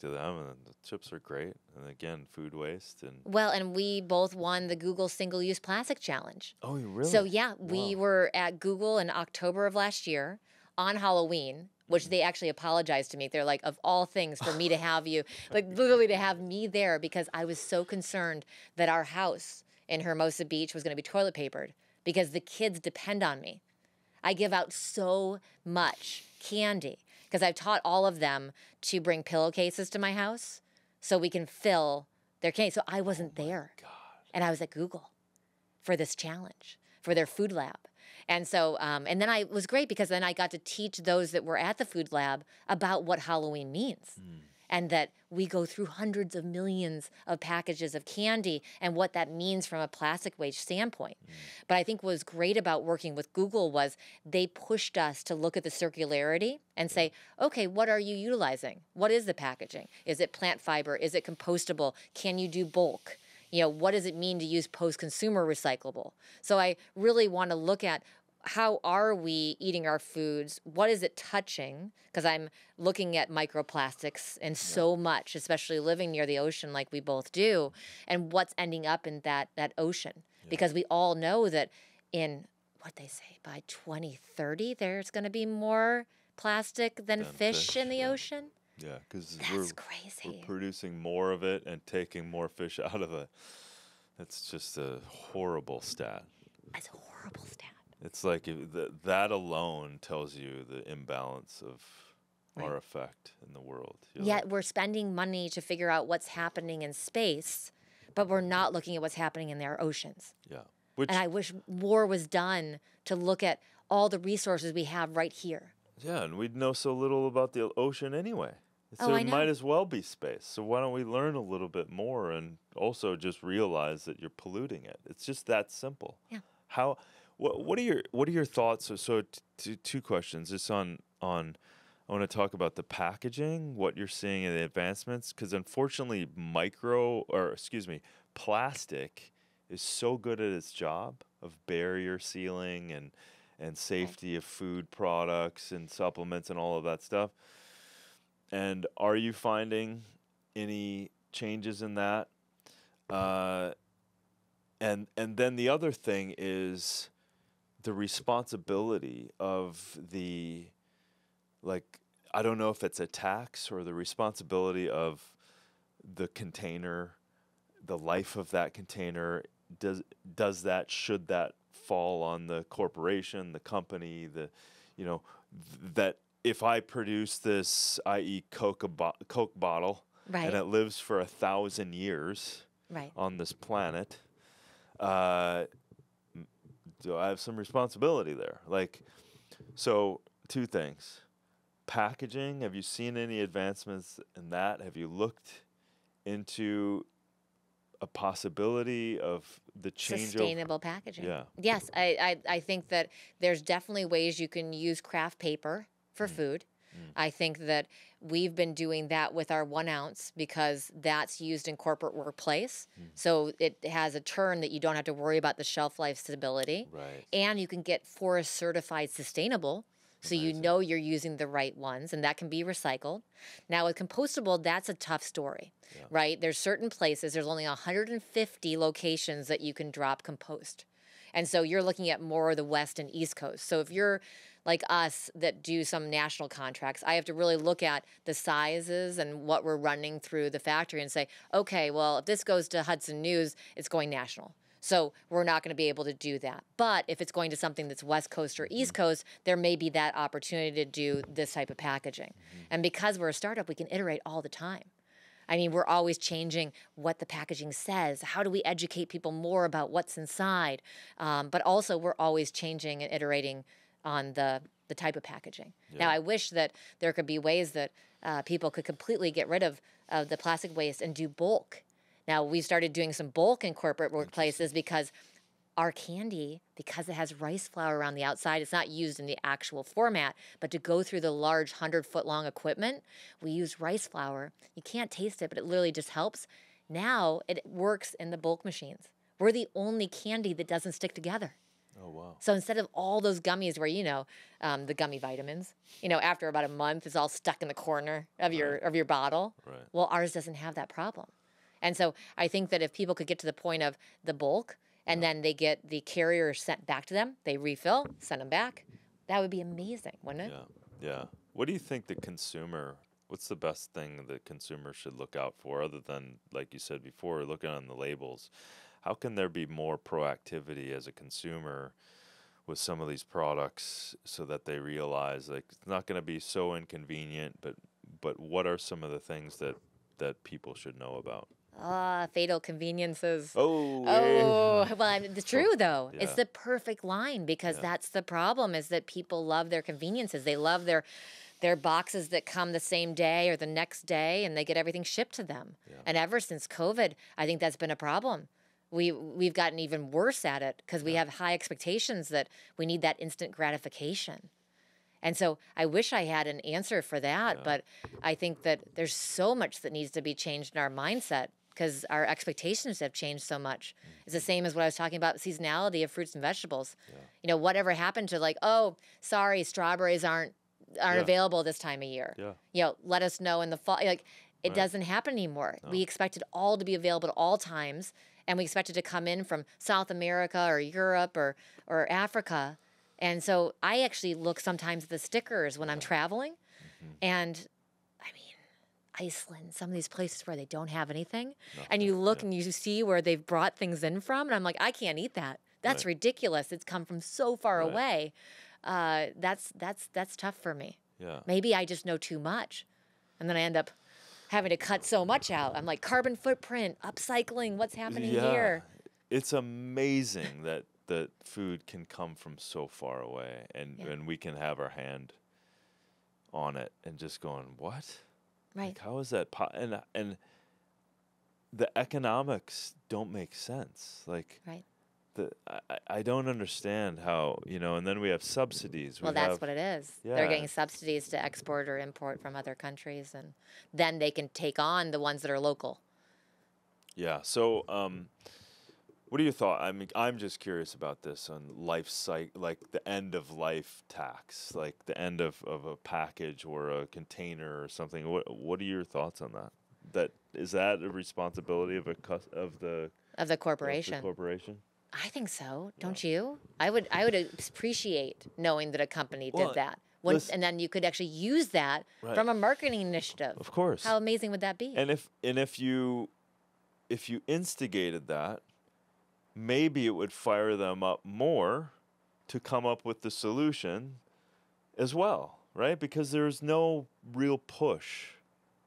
them, and the chips are great. And again, food waste and we both won the Google Single-Use Plastic Challenge. Oh, you really? So yeah, we were at Google in October of last year on Halloween, which they actually apologized to me. They're like, of all things for me to have you, like literally to have me there because I was so concerned that our house in Hermosa Beach was going to be toilet papered because the kids depend on me. I give out so much candy because I've taught all of them to bring pillowcases to my house so we can fill their candy. So I wasn't there. Gosh. And I was at Google. for this challenge, for their food lab. And so, and then it was great because then I got to teach those that were at the food lab about what Halloween means. And that we go through hundreds of millions of packages of candy and what that means from a plastic waste standpoint. But I think what was great about working with Google was they pushed us to look at the circularity and say, okay, what are you utilizing? What is the packaging? Is it plant fiber? Is it compostable? Can you do bulk? What does it mean to use post-consumer recyclable? So I really want to look at how are we eating our foods? What is it touching? Because I'm looking at microplastics and so much, especially living near the ocean like we both do, and what's ending up in that ocean. Because we all know that in, what they say, by 2030, there's going to be more plastic than fish in the ocean. Yeah, because that's crazy. We're producing more of it and taking more fish out of it. That's just a horrible stat. That's a horrible stat. It's like that alone tells you the imbalance of our effect in the world. Yet we're spending money to figure out what's happening in space, but we're not looking at what's happening in our oceans. Yeah. And I wish more was done to look at all the resources we have right here. Yeah, and we'd know so little about the ocean anyway. So I it know. might as well be space. So why don't we learn a little bit more and also just realize that you're polluting it? It's just that simple. Yeah. What are your thoughts? So two questions. Just on I want to talk about the packaging, what you're seeing in the advancements, because unfortunately plastic is so good at its job of barrier sealing and safety of food products and supplements and all of that stuff. And are you finding any changes in that? And then the other thing is the responsibility of I don't know if it's a tax or the responsibility of the container, the life of that container. Should that fall on the corporation, the company, that if I produce this, i.e. Coke bottle, and it lives for 1,000 years on this planet, do I have some responsibility there? So 2 things. Packaging, have you seen any advancements in that? Have you looked into a possibility of the change? Sustainable packaging. Yeah. Yes, I think that there's definitely ways you can use craft paper for food. I think that we've been doing that with our 1 ounce because that's used in corporate workplace. So it has a turn that you don't have to worry about the shelf life stability. Right. And you can get forest certified sustainable. So you know you're using the right ones, and that can be recycled. Now with compostable, that's a tough story, right? There's certain places, there's only 150 locations that you can drop compost. And so you're looking at more of the West and East Coast. So if you're like us that do some national contracts, I have to really look at the sizes and what we're running through the factory and say, okay, well, if this goes to Hudson News, it's going national. So we're not going to be able to do that. But if it's going to something that's West Coast or East Coast, there may be that opportunity to do this type of packaging. And because we're a startup, we can iterate all the time. I mean, we're always changing what the packaging says. How do we educate people more about what's inside? But also, we're always changing and iterating on the type of packaging. Now, I wish that there could be ways that people could completely get rid of the plastic waste and do bulk. Now, we started doing some bulk in corporate workplaces because our candy, because it has rice flour around the outside, it's not used in the actual format, but to go through the large 100-foot-long equipment, we use rice flour. You can't taste it, but it literally just helps. Now, it works in the bulk machines. We're the only candy that doesn't stick together. Oh, wow. So instead of all those gummies where, the gummy vitamins, after about a month, it's all stuck in the corner of your bottle. Right. Well, ours doesn't have that problem. And so I think that if people could get to the point of the bulk and then they get the carrier sent back to them, they refill, send them back, that would be amazing, wouldn't it? Yeah. What do you think what's the best thing the consumer should look out for other than, like you said before, looking on the labels? How can there be more proactivity as a consumer with some of these products so that they realize it's not going to be so inconvenient, but what are some of the things that people should know about? Fatal conveniences. Oh, Oh, yeah. well, it's true though. It's Yeah. the perfect line because Yeah. that's the problem is that people love their conveniences. They love their boxes that come the same day or the next day and they get everything shipped to them. Yeah. And ever since COVID, I think that's been a problem. We've gotten even worse at it because we Yeah. have high expectations that we need that instant gratification. And so I wish I had an answer for that, Yeah. but I think that there's so much that needs to be changed in our mindset because our expectations have changed so much. It's the same as what I was talking about, seasonality of fruits and vegetables. Yeah. You know, whatever happened to like, oh, sorry, strawberries aren't Yeah. available this time of year. Yeah. You know, let us know in the fall. Like it Right. doesn't happen anymore. No. We expect it all to be available at all times, and we expect it to come in from South America or Europe or Africa. And so I actually look sometimes at the stickers when I'm traveling, and I mean, Iceland, some of these places where they don't have anything, and you look and you see where they've brought things in from, and I'm like, I can't eat that. That's Right. ridiculous. It's come from so far Right. away. That's tough for me. Yeah. Maybe I just know too much, and then I end up having to cut so much out. I'm like carbon footprint, upcycling. What's happening here? It's amazing that food can come from so far away, and Yeah. and we can have our hand on it and just going, what? Right. Like, how is that? And the economics don't make sense. Like, Right. I don't understand how, and then we have subsidies. Well, that's what it is. They're Yeah. getting subsidies to export or import from other countries, and then they can take on the ones that are local. Yeah. So, what are your thoughts? I mean, I'm just curious about this on life cycle, like the end of life tax, like the end of a package or a container or something. What are your thoughts on that? Is that a responsibility of of the Corporation. corporation? I think so. Don't you? I would appreciate knowing that a company Well, did that. listen- And then you could actually use that Right. from a marketing initiative. Of course. How amazing would that be? And if you instigated that, maybe it would fire them up more to come up with the solution as well, right? Because there's no real push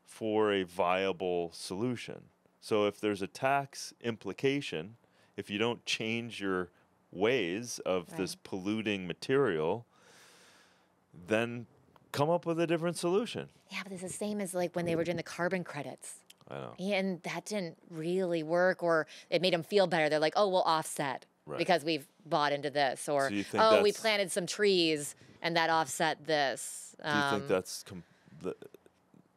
for a viable solution. So if there's a tax implication, if you don't change your ways of this polluting material, then come up with a different solution. Yeah, but it's the same as like when they were doing the carbon credits. I know. And that didn't really work, or it made them feel better. They're like, oh, we'll offset because we've bought into this. Or, So you think oh, we that's- planted some trees and that offset this. Do you think that's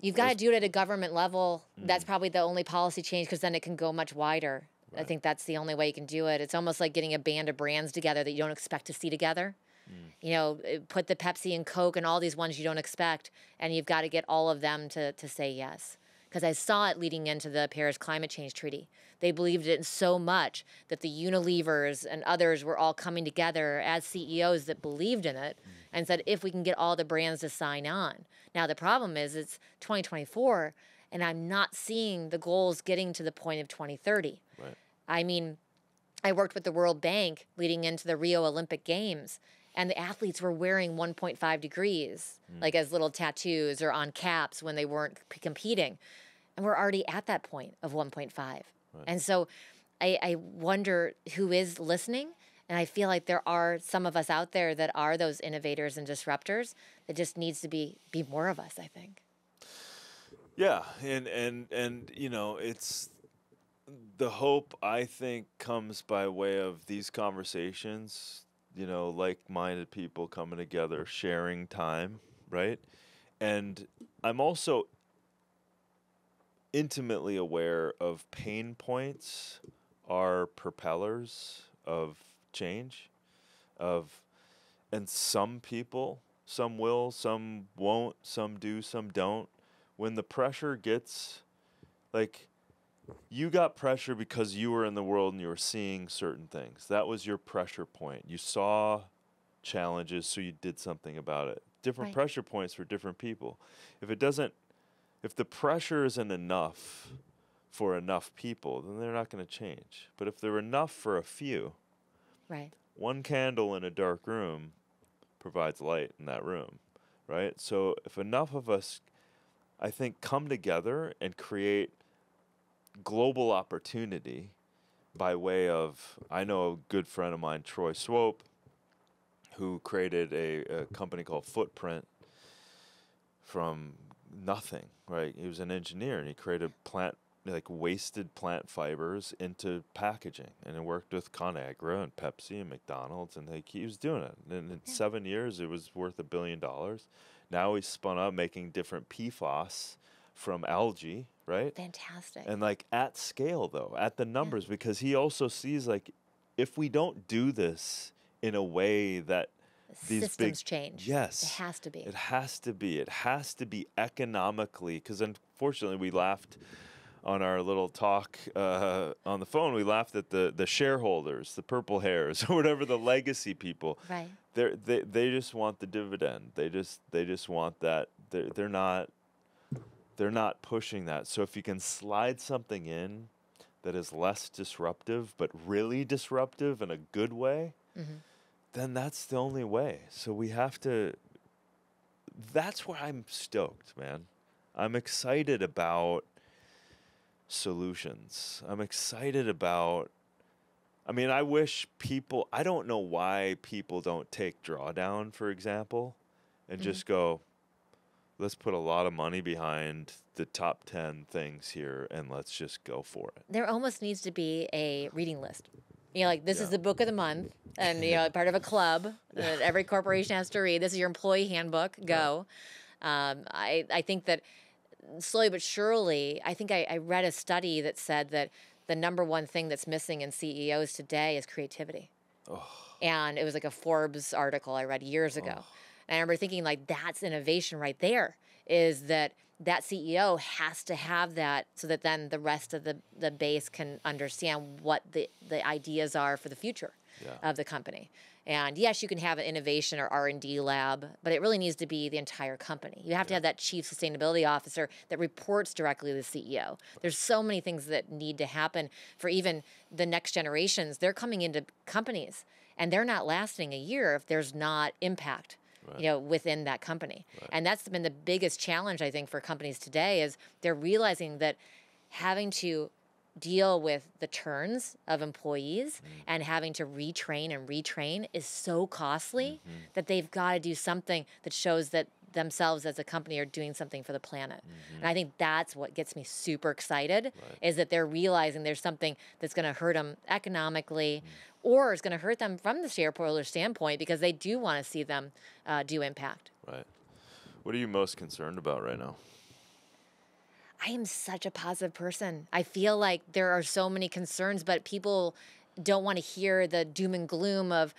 You've got to do it at a government level. That's probably the only policy change because then it can go much wider. I think that's the only way you can do it. It's almost like getting a band of brands together that you don't expect to see together. You know, put the Pepsi and Coke and all these ones you don't expect, and you've got to get all of them to say yes. Because I saw it leading into the Paris Climate Change Treaty. They believed it so much that the Unilevers and others were all coming together as CEOs that believed in it and said, if we can get all the brands to sign on. Now, the problem is it's 2024, and I'm not seeing the goals getting to the point of 2030. right? I mean, I worked with the World Bank leading into the Rio Olympic Games, and the athletes were wearing 1.5 degrees, like as little tattoos or on caps when they weren't competing. And we're already at that point of 1.5. Right. And so I wonder who is listening. And I feel like there are some of us out there that are those innovators and disruptors. It just needs to be more of us, I think. Yeah, and it's the hope, I think, comes by way of these conversations, like-minded people coming together, sharing time, right? And I'm also intimately aware of pain points are propellers of change, and some people, some will, some won't, some do, some don't. When the pressure gets, like, you got pressure because you were in the world and you were seeing certain things. That was your pressure point. You saw challenges, so you did something about it. Different pressure points for different people. If the pressure isn't enough for enough people, then they're not going to change. But if they're enough for a few, one candle in a dark room provides light in that room, right? So if enough of us, I think, come together and create global opportunity by way of, I know a good friend of mine, Troy Swope, who created a company called Footprint from nothing, right? He was an engineer, and he created wasted plant fibers into packaging, and it worked with ConAgra and Pepsi and McDonald's, and he was doing it. And in 7 years, it was worth $1 billion. Now he's spun up making different PFAS from algae, right? Fantastic. And like at scale, though, at the numbers, because he also sees like, if we don't do this in a way that these systems change. Yes. It has to be. It has to be. It has to be economically, because unfortunately we laughed on our little talk on the phone. We laughed at the shareholders, the purple hairs, or whatever, the legacy people. Right. They just want the dividend. They just want that. They're not pushing that. So if you can slide something in that is less disruptive, but really disruptive in a good way, then that's the only way. So we have to. That's where I'm stoked, man. I'm excited about solutions. I'm excited about. I mean, I wish people. I don't know why people don't take drawdown, for example, and just go, let's put a lot of money behind the top 10 things here, and let's just go for it. There almost needs to be a reading list. You know, like this is the book of the month, and you know, part of a club that every corporation has to read. This is your employee handbook. Go. I think that slowly but surely, I think I read a study that said that the number one thing that's missing in CEOs today is creativity. And it was like a Forbes article I read years ago. And I remember thinking, like, that's innovation right there, is that CEO has to have that so that then the rest of the base can understand what the ideas are for the future of the company. And yes, you can have an innovation or R&D lab, but it really needs to be the entire company. You have to have that chief sustainability officer that reports directly to the CEO. There's so many things that need to happen for even the next generations. They're coming into companies, and they're not lasting a year if there's not impact. You know, within that company. And that's been the biggest challenge, I think, for companies today, is they're realizing that having to deal with the turns of employees and having to retrain is so costly that they've got to do something that shows that themselves as a company are doing something for the planet. And I think that's what gets me super excited, is that they're realizing there's something that's going to hurt them economically, or is going to hurt them from the shareholder standpoint, because they do want to see them do impact. Right. What are you most concerned about right now? I am such a positive person. I feel like there are so many concerns, but people don't want to hear the doom and gloom of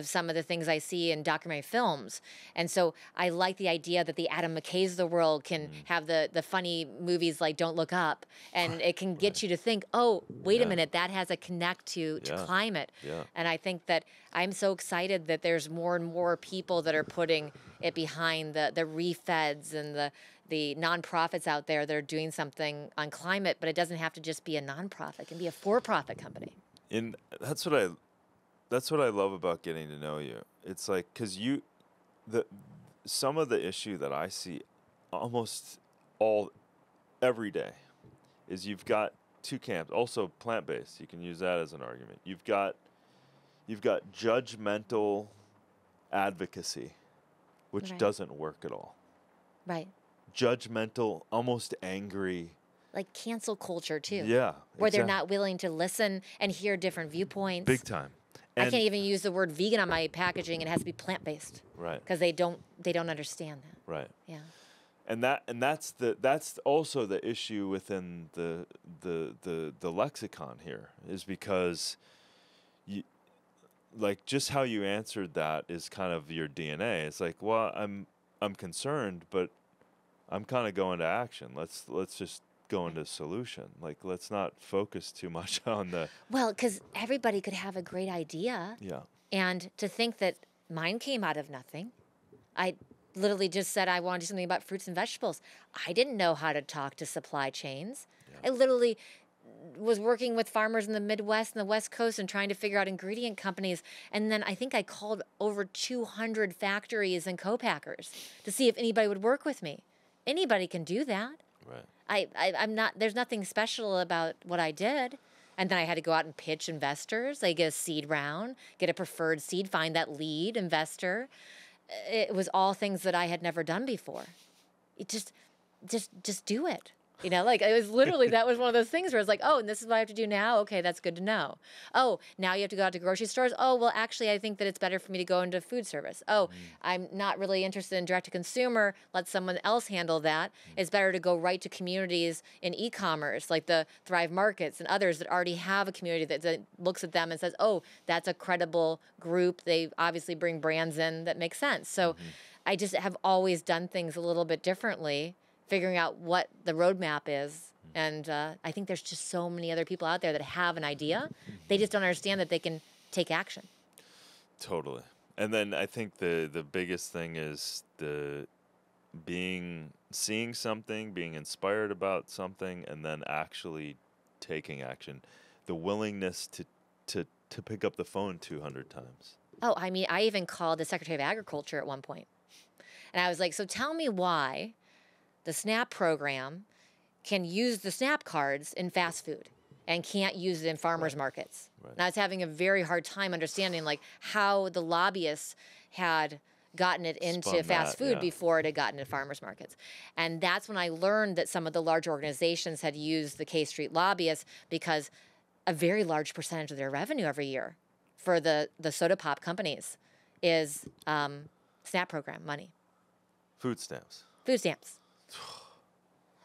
some of the things I see in documentary films. And so I like the idea that the Adam McKays of the world can have the funny movies like Don't Look Up, and it can get you to think, oh, wait a minute, that has a connect to climate. And I think that I'm so excited that there's more and more people that are putting it behind the refeds and the nonprofits out there that are doing something on climate, but it doesn't have to just be a nonprofit. It can be a for-profit company. And that's what I love about getting to know you. It's like, because some of the issue that I see almost every day is you've got two camps. Also plant-based, you can use that as an argument. You've got judgmental advocacy, which doesn't work at all. Right. Judgmental, almost angry. Like cancel culture too. Yeah. Where they're not willing to listen and hear different viewpoints. Big time. And I can't even use the word vegan on my packaging. It has to be plant-based. Right. Because they don't understand that. Right. Yeah. And that's also the issue within the lexicon here, is because like just how you answered that is kind of your DNA. It's like, well, I'm concerned, but I'm kind of going to action. Let's just go into solution. Like, let's not focus too much on the. Well, because everybody could have a great idea. Yeah. And to think that mine came out of nothing. I literally just said I want to do something about fruits and vegetables. I didn't know how to talk to supply chains. Yeah. I literally was working with farmers in the Midwest and the West Coast and trying to figure out ingredient companies. And then I think I called over 200 factories and co-packers to see if anybody would work with me. Anybody can do that. Right. I'm not, there's nothing special about what I did. And then I had to go out and pitch investors, like get a seed round, get a preferred seed, find that lead investor. It was all things that I had never done before. It just do it. You know, like it was literally, that was one of those things where it's like, oh, and this is what I have to do now. Okay, that's good to know. Oh, now you have to go out to grocery stores. Oh, well, actually, I think that it's better for me to go into food service. Oh, I'm not really interested in direct to consumer. Let someone else handle that. It's better to go right to communities in e-commerce, like the Thrive Markets and others that already have a community that looks at them and says, oh, that's a credible group. They obviously bring brands in that make sense. So I just have always done things a little bit differently, figuring out what the roadmap is. And I think there's just so many other people out there that have an idea. They just don't understand that they can take action. Totally. And then I think the biggest thing is seeing something, being inspired about something, and then actually taking action. The willingness to pick up the phone 200 times. Oh, I mean, I even called the Secretary of Agriculture at one point. And I was like, so tell me why the SNAP program can use the SNAP cards in fast food and can't use it in farmers markets. Right. And I was having a very hard time understanding like how the lobbyists had gotten it into fast food before it had gotten to farmers markets. And that's when I learned that some of the large organizations had used the K Street lobbyists because a very large percentage of their revenue every year for the soda pop companies is SNAP program money. Food stamps. Food stamps.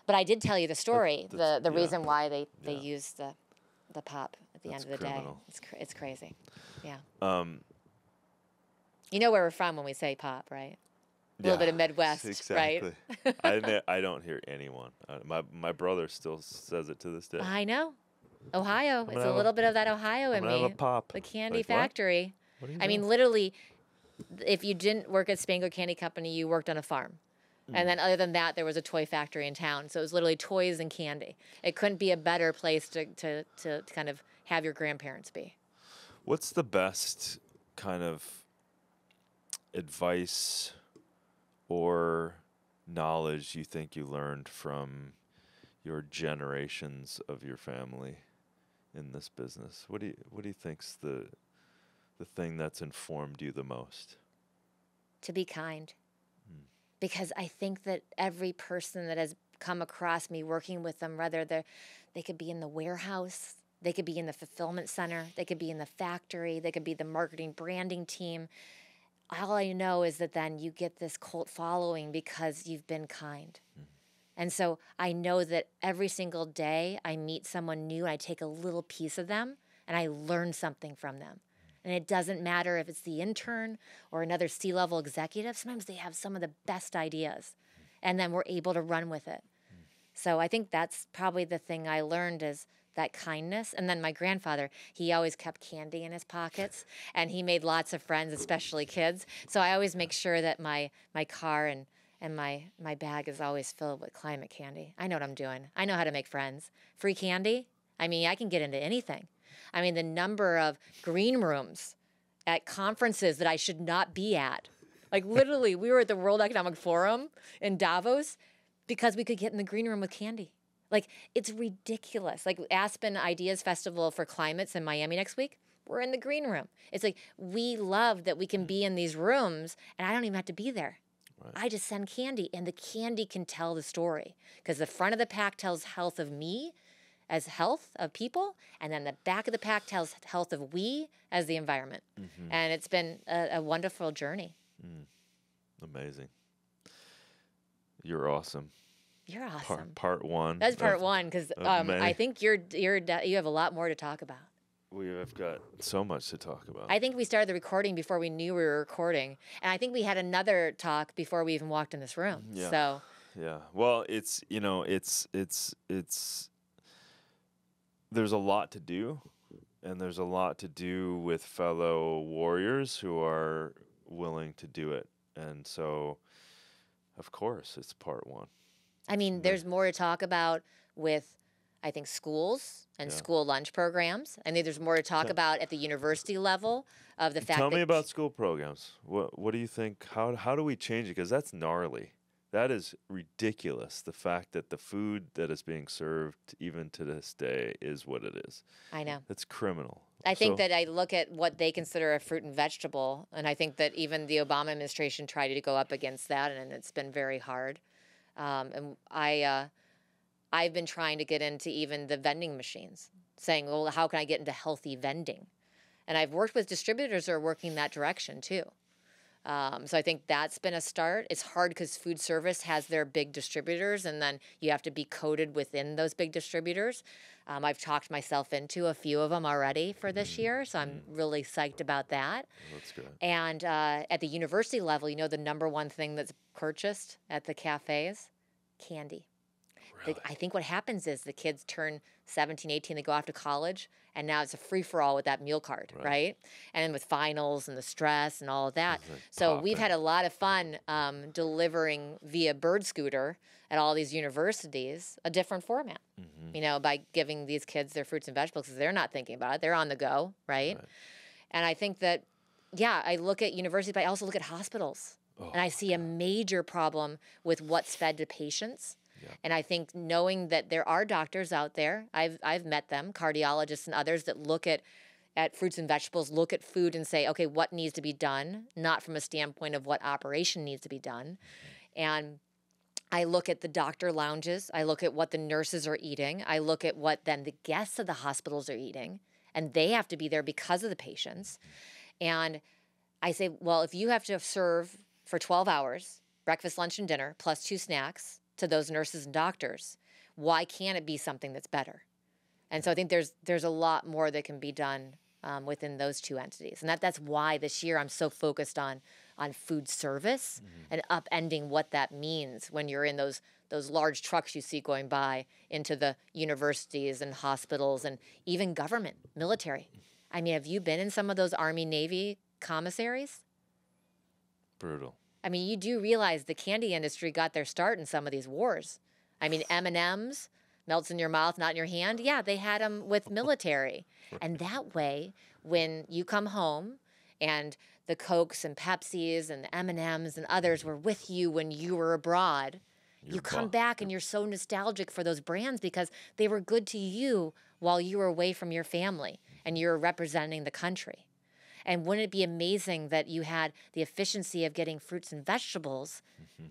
But I did tell you the story, the reason why they used the pop at the end of the criminal. day. It's crazy. Yeah. You know where we're from when we say pop, right? A little bit of Midwest, exactly. right? I don't hear anyone. My brother still says it to this day. I know. Ohio. It's a little bit of that Ohio in me. Have a pop. The candy Like, factory. What are you I mean, doing? literally, if you didn't work at Spangler Candy Company, you worked on a farm. And then other than that, there was a toy factory in town. So it was literally toys and candy. It couldn't be a better place to kind of have your grandparents be. What's the best kind of advice or knowledge you think you learned from your generations of your family in this business? What do you think's the thing that's informed you the most? To be kind. Because I think that every person that has come across me working with them, whether they could be in the warehouse, they could be in the fulfillment center, they could be in the factory, they could be the marketing branding team. All I know is that then you get this cult following because you've been kind. And so I know that every single day I meet someone new and I take a little piece of them and I learn something from them. And it doesn't matter if it's the intern or another C-level executive. Sometimes they have some of the best ideas, and then we're able to run with it. So I think that's probably the thing I learned is that kindness. And then my grandfather, he always kept candy in his pockets, and he made lots of friends, especially kids. So I always make sure that my car and my bag is always filled with climate candy. I know what I'm doing. I know how to make friends. Free candy? I mean, I can get into anything. I mean, the number of green rooms at conferences that I should not be at. Like literally, we were at the World Economic Forum in Davos because we could get in the green room with candy. Like, it's ridiculous. Like Aspen Ideas Festival for Climates in Miami next week, we're in the green room. It's like, we love that we can be in these rooms and I don't even have to be there. Right. I just send candy and the candy can tell the story because the front of the pack tells health of me as health of people, and then the back of the pack tells health of we as the environment. And it's been a wonderful journey. Amazing. You're awesome. You're awesome. Part one. That's part one, because I think you have a lot more to talk about. We have got so much to talk about. I think we started the recording before we knew we were recording, and I think we had another talk before we even walked in this room. Yeah. So. Yeah. Well, there's a lot to do, and there's a lot to do with fellow warriors who are willing to do it. And so, of course, it's part one. I mean, there's more to talk about with, I think, schools and school lunch programs. I think there's more to talk about at the university level of the fact Tell me about school programs. What do you think? How do we change it? Because that's gnarly. That is ridiculous. The fact that the food that is being served even to this day is what it is. I know. That's criminal. I think that I look at what they consider a fruit and vegetable, and I think that even the Obama administration tried to go up against that, and it's been very hard. And I've been trying to get into even the vending machines, saying, well, how can I get into healthy vending? And I've worked with distributors who are working that direction too. So I think that's been a start. It's hard because food service has their big distributors, and then you have to be coded within those big distributors. I've talked myself into a few of them already for this year, so I'm really psyched about that. That's good. And at the university level, the number one thing that's purchased at the cafes? Candy. Really? I think what happens is the kids turn 17, 18, they go off to college, and now it's a free-for-all with that meal card, right? And then with finals and the stress and all of that. So we've had a lot of fun delivering via bird scooter at all these universities a different format, by giving these kids their fruits and vegetables because they're not thinking about it. They're on the go, right? And I think that, I look at universities, but I also look at hospitals. And I see a major problem with what's fed to patients. And I think knowing that there are doctors out there, I've met them, cardiologists and others that look at fruits and vegetables, look at food and say, okay, what needs to be done, not from a standpoint of what operation needs to be done. And I look at the doctor lounges. I look at what the nurses are eating. I look at what then the guests of the hospitals are eating. And they have to be there because of the patients. And I say, well, if you have to serve for 12 hours, breakfast, lunch, and dinner, plus 2 snacks, to those nurses and doctors, why can't it be something that's better? And so I think there's a lot more that can be done within those two entities. And that's why this year I'm so focused on food service and upending what that means when you're in those large trucks you see going by into the universities and hospitals and even government, military. I mean, have you been in some of those Army, Navy commissaries? Brutal. I mean, you do realize the candy industry got their start in some of these wars. I mean, M&Ms, melts in your mouth, not in your hand. Yeah, they had them with military. And that way, when you come home and the Cokes and Pepsis and the M&Ms and others were with you when you were abroad, you come back and you're so nostalgic for those brands because they were good to you while you were away from your family and you were representing the country. And wouldn't it be amazing that you had the efficiency of getting fruits and vegetables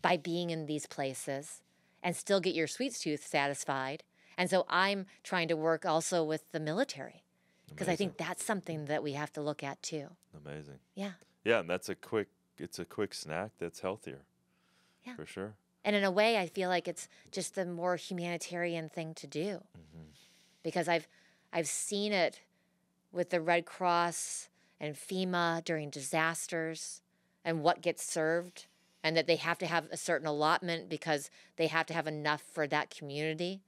by being in these places and still get your sweet tooth satisfied? And so I'm trying to work also with the military because I think that's something that we have to look at too. Amazing. Yeah. Yeah, and it's a quick snack that's healthier. Yeah. For sure. And in a way, I feel like it's just the more humanitarian thing to do because I've seen it with the Red Cross and FEMA during disasters and what gets served and that they have to have a certain allotment because they have to have enough for that community,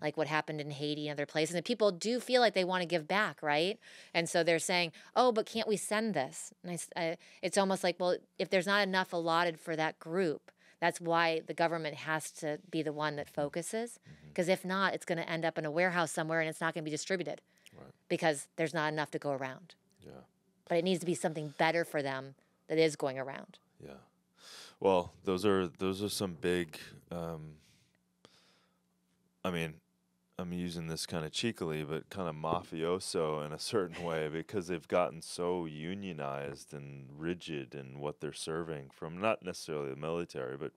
like what happened in Haiti and other places. And people do feel like they want to give back, right? And so they're saying, oh, but can't we send this? And it's almost like, well, if there's not enough allotted for that group, that's why the government has to be the one that focuses. Because if not, it's going to end up in a warehouse somewhere and it's not going to be distributed because there's not enough to go around. Yeah. But it needs to be something better for them that is going around. Yeah. Well, those are some big, I mean, I'm using this kind of cheekily, but kind of mafioso in a certain way because they've gotten so unionized and rigid in what they're serving from not necessarily the military, but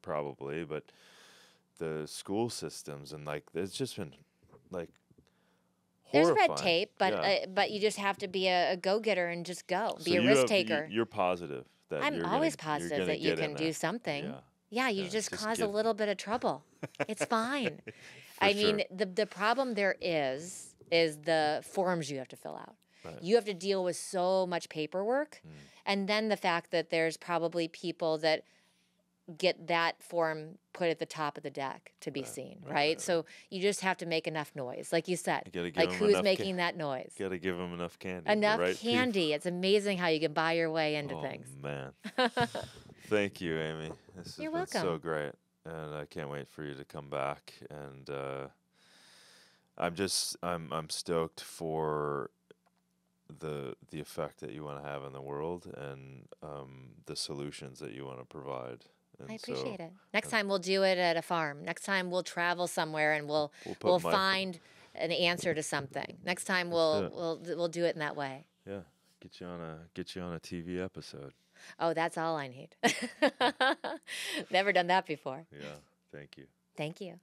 the school systems. And it's just been horrifying. There's red tape, but you just have to be a go-getter and just go. Be a risk taker. You're positive that I'm always positive that you can do something. Yeah, you just cause a little bit of trouble. It's fine. I mean, the problem there is the forms you have to fill out. Right. You have to deal with so much paperwork, and then the fact that there's probably people that get that form put at the top of the deck to be seen, right? So you just have to make enough noise, like you said. Like who's making that noise? Got to give them enough candy. Enough candy. It's amazing how you can buy your way into things. Oh man! Thank you, Amy. This has been so great, and I can't wait for you to come back. And I'm stoked for the effect that you want to have in the world, and the solutions that you want to provide. And I appreciate it. Next time we'll do it at a farm. Next time we'll travel somewhere and we'll find an answer to something. Next time we'll do it in that way. Yeah, get you on a TV episode. Oh, that's all I need. Never done that before. Yeah, thank you. Thank you.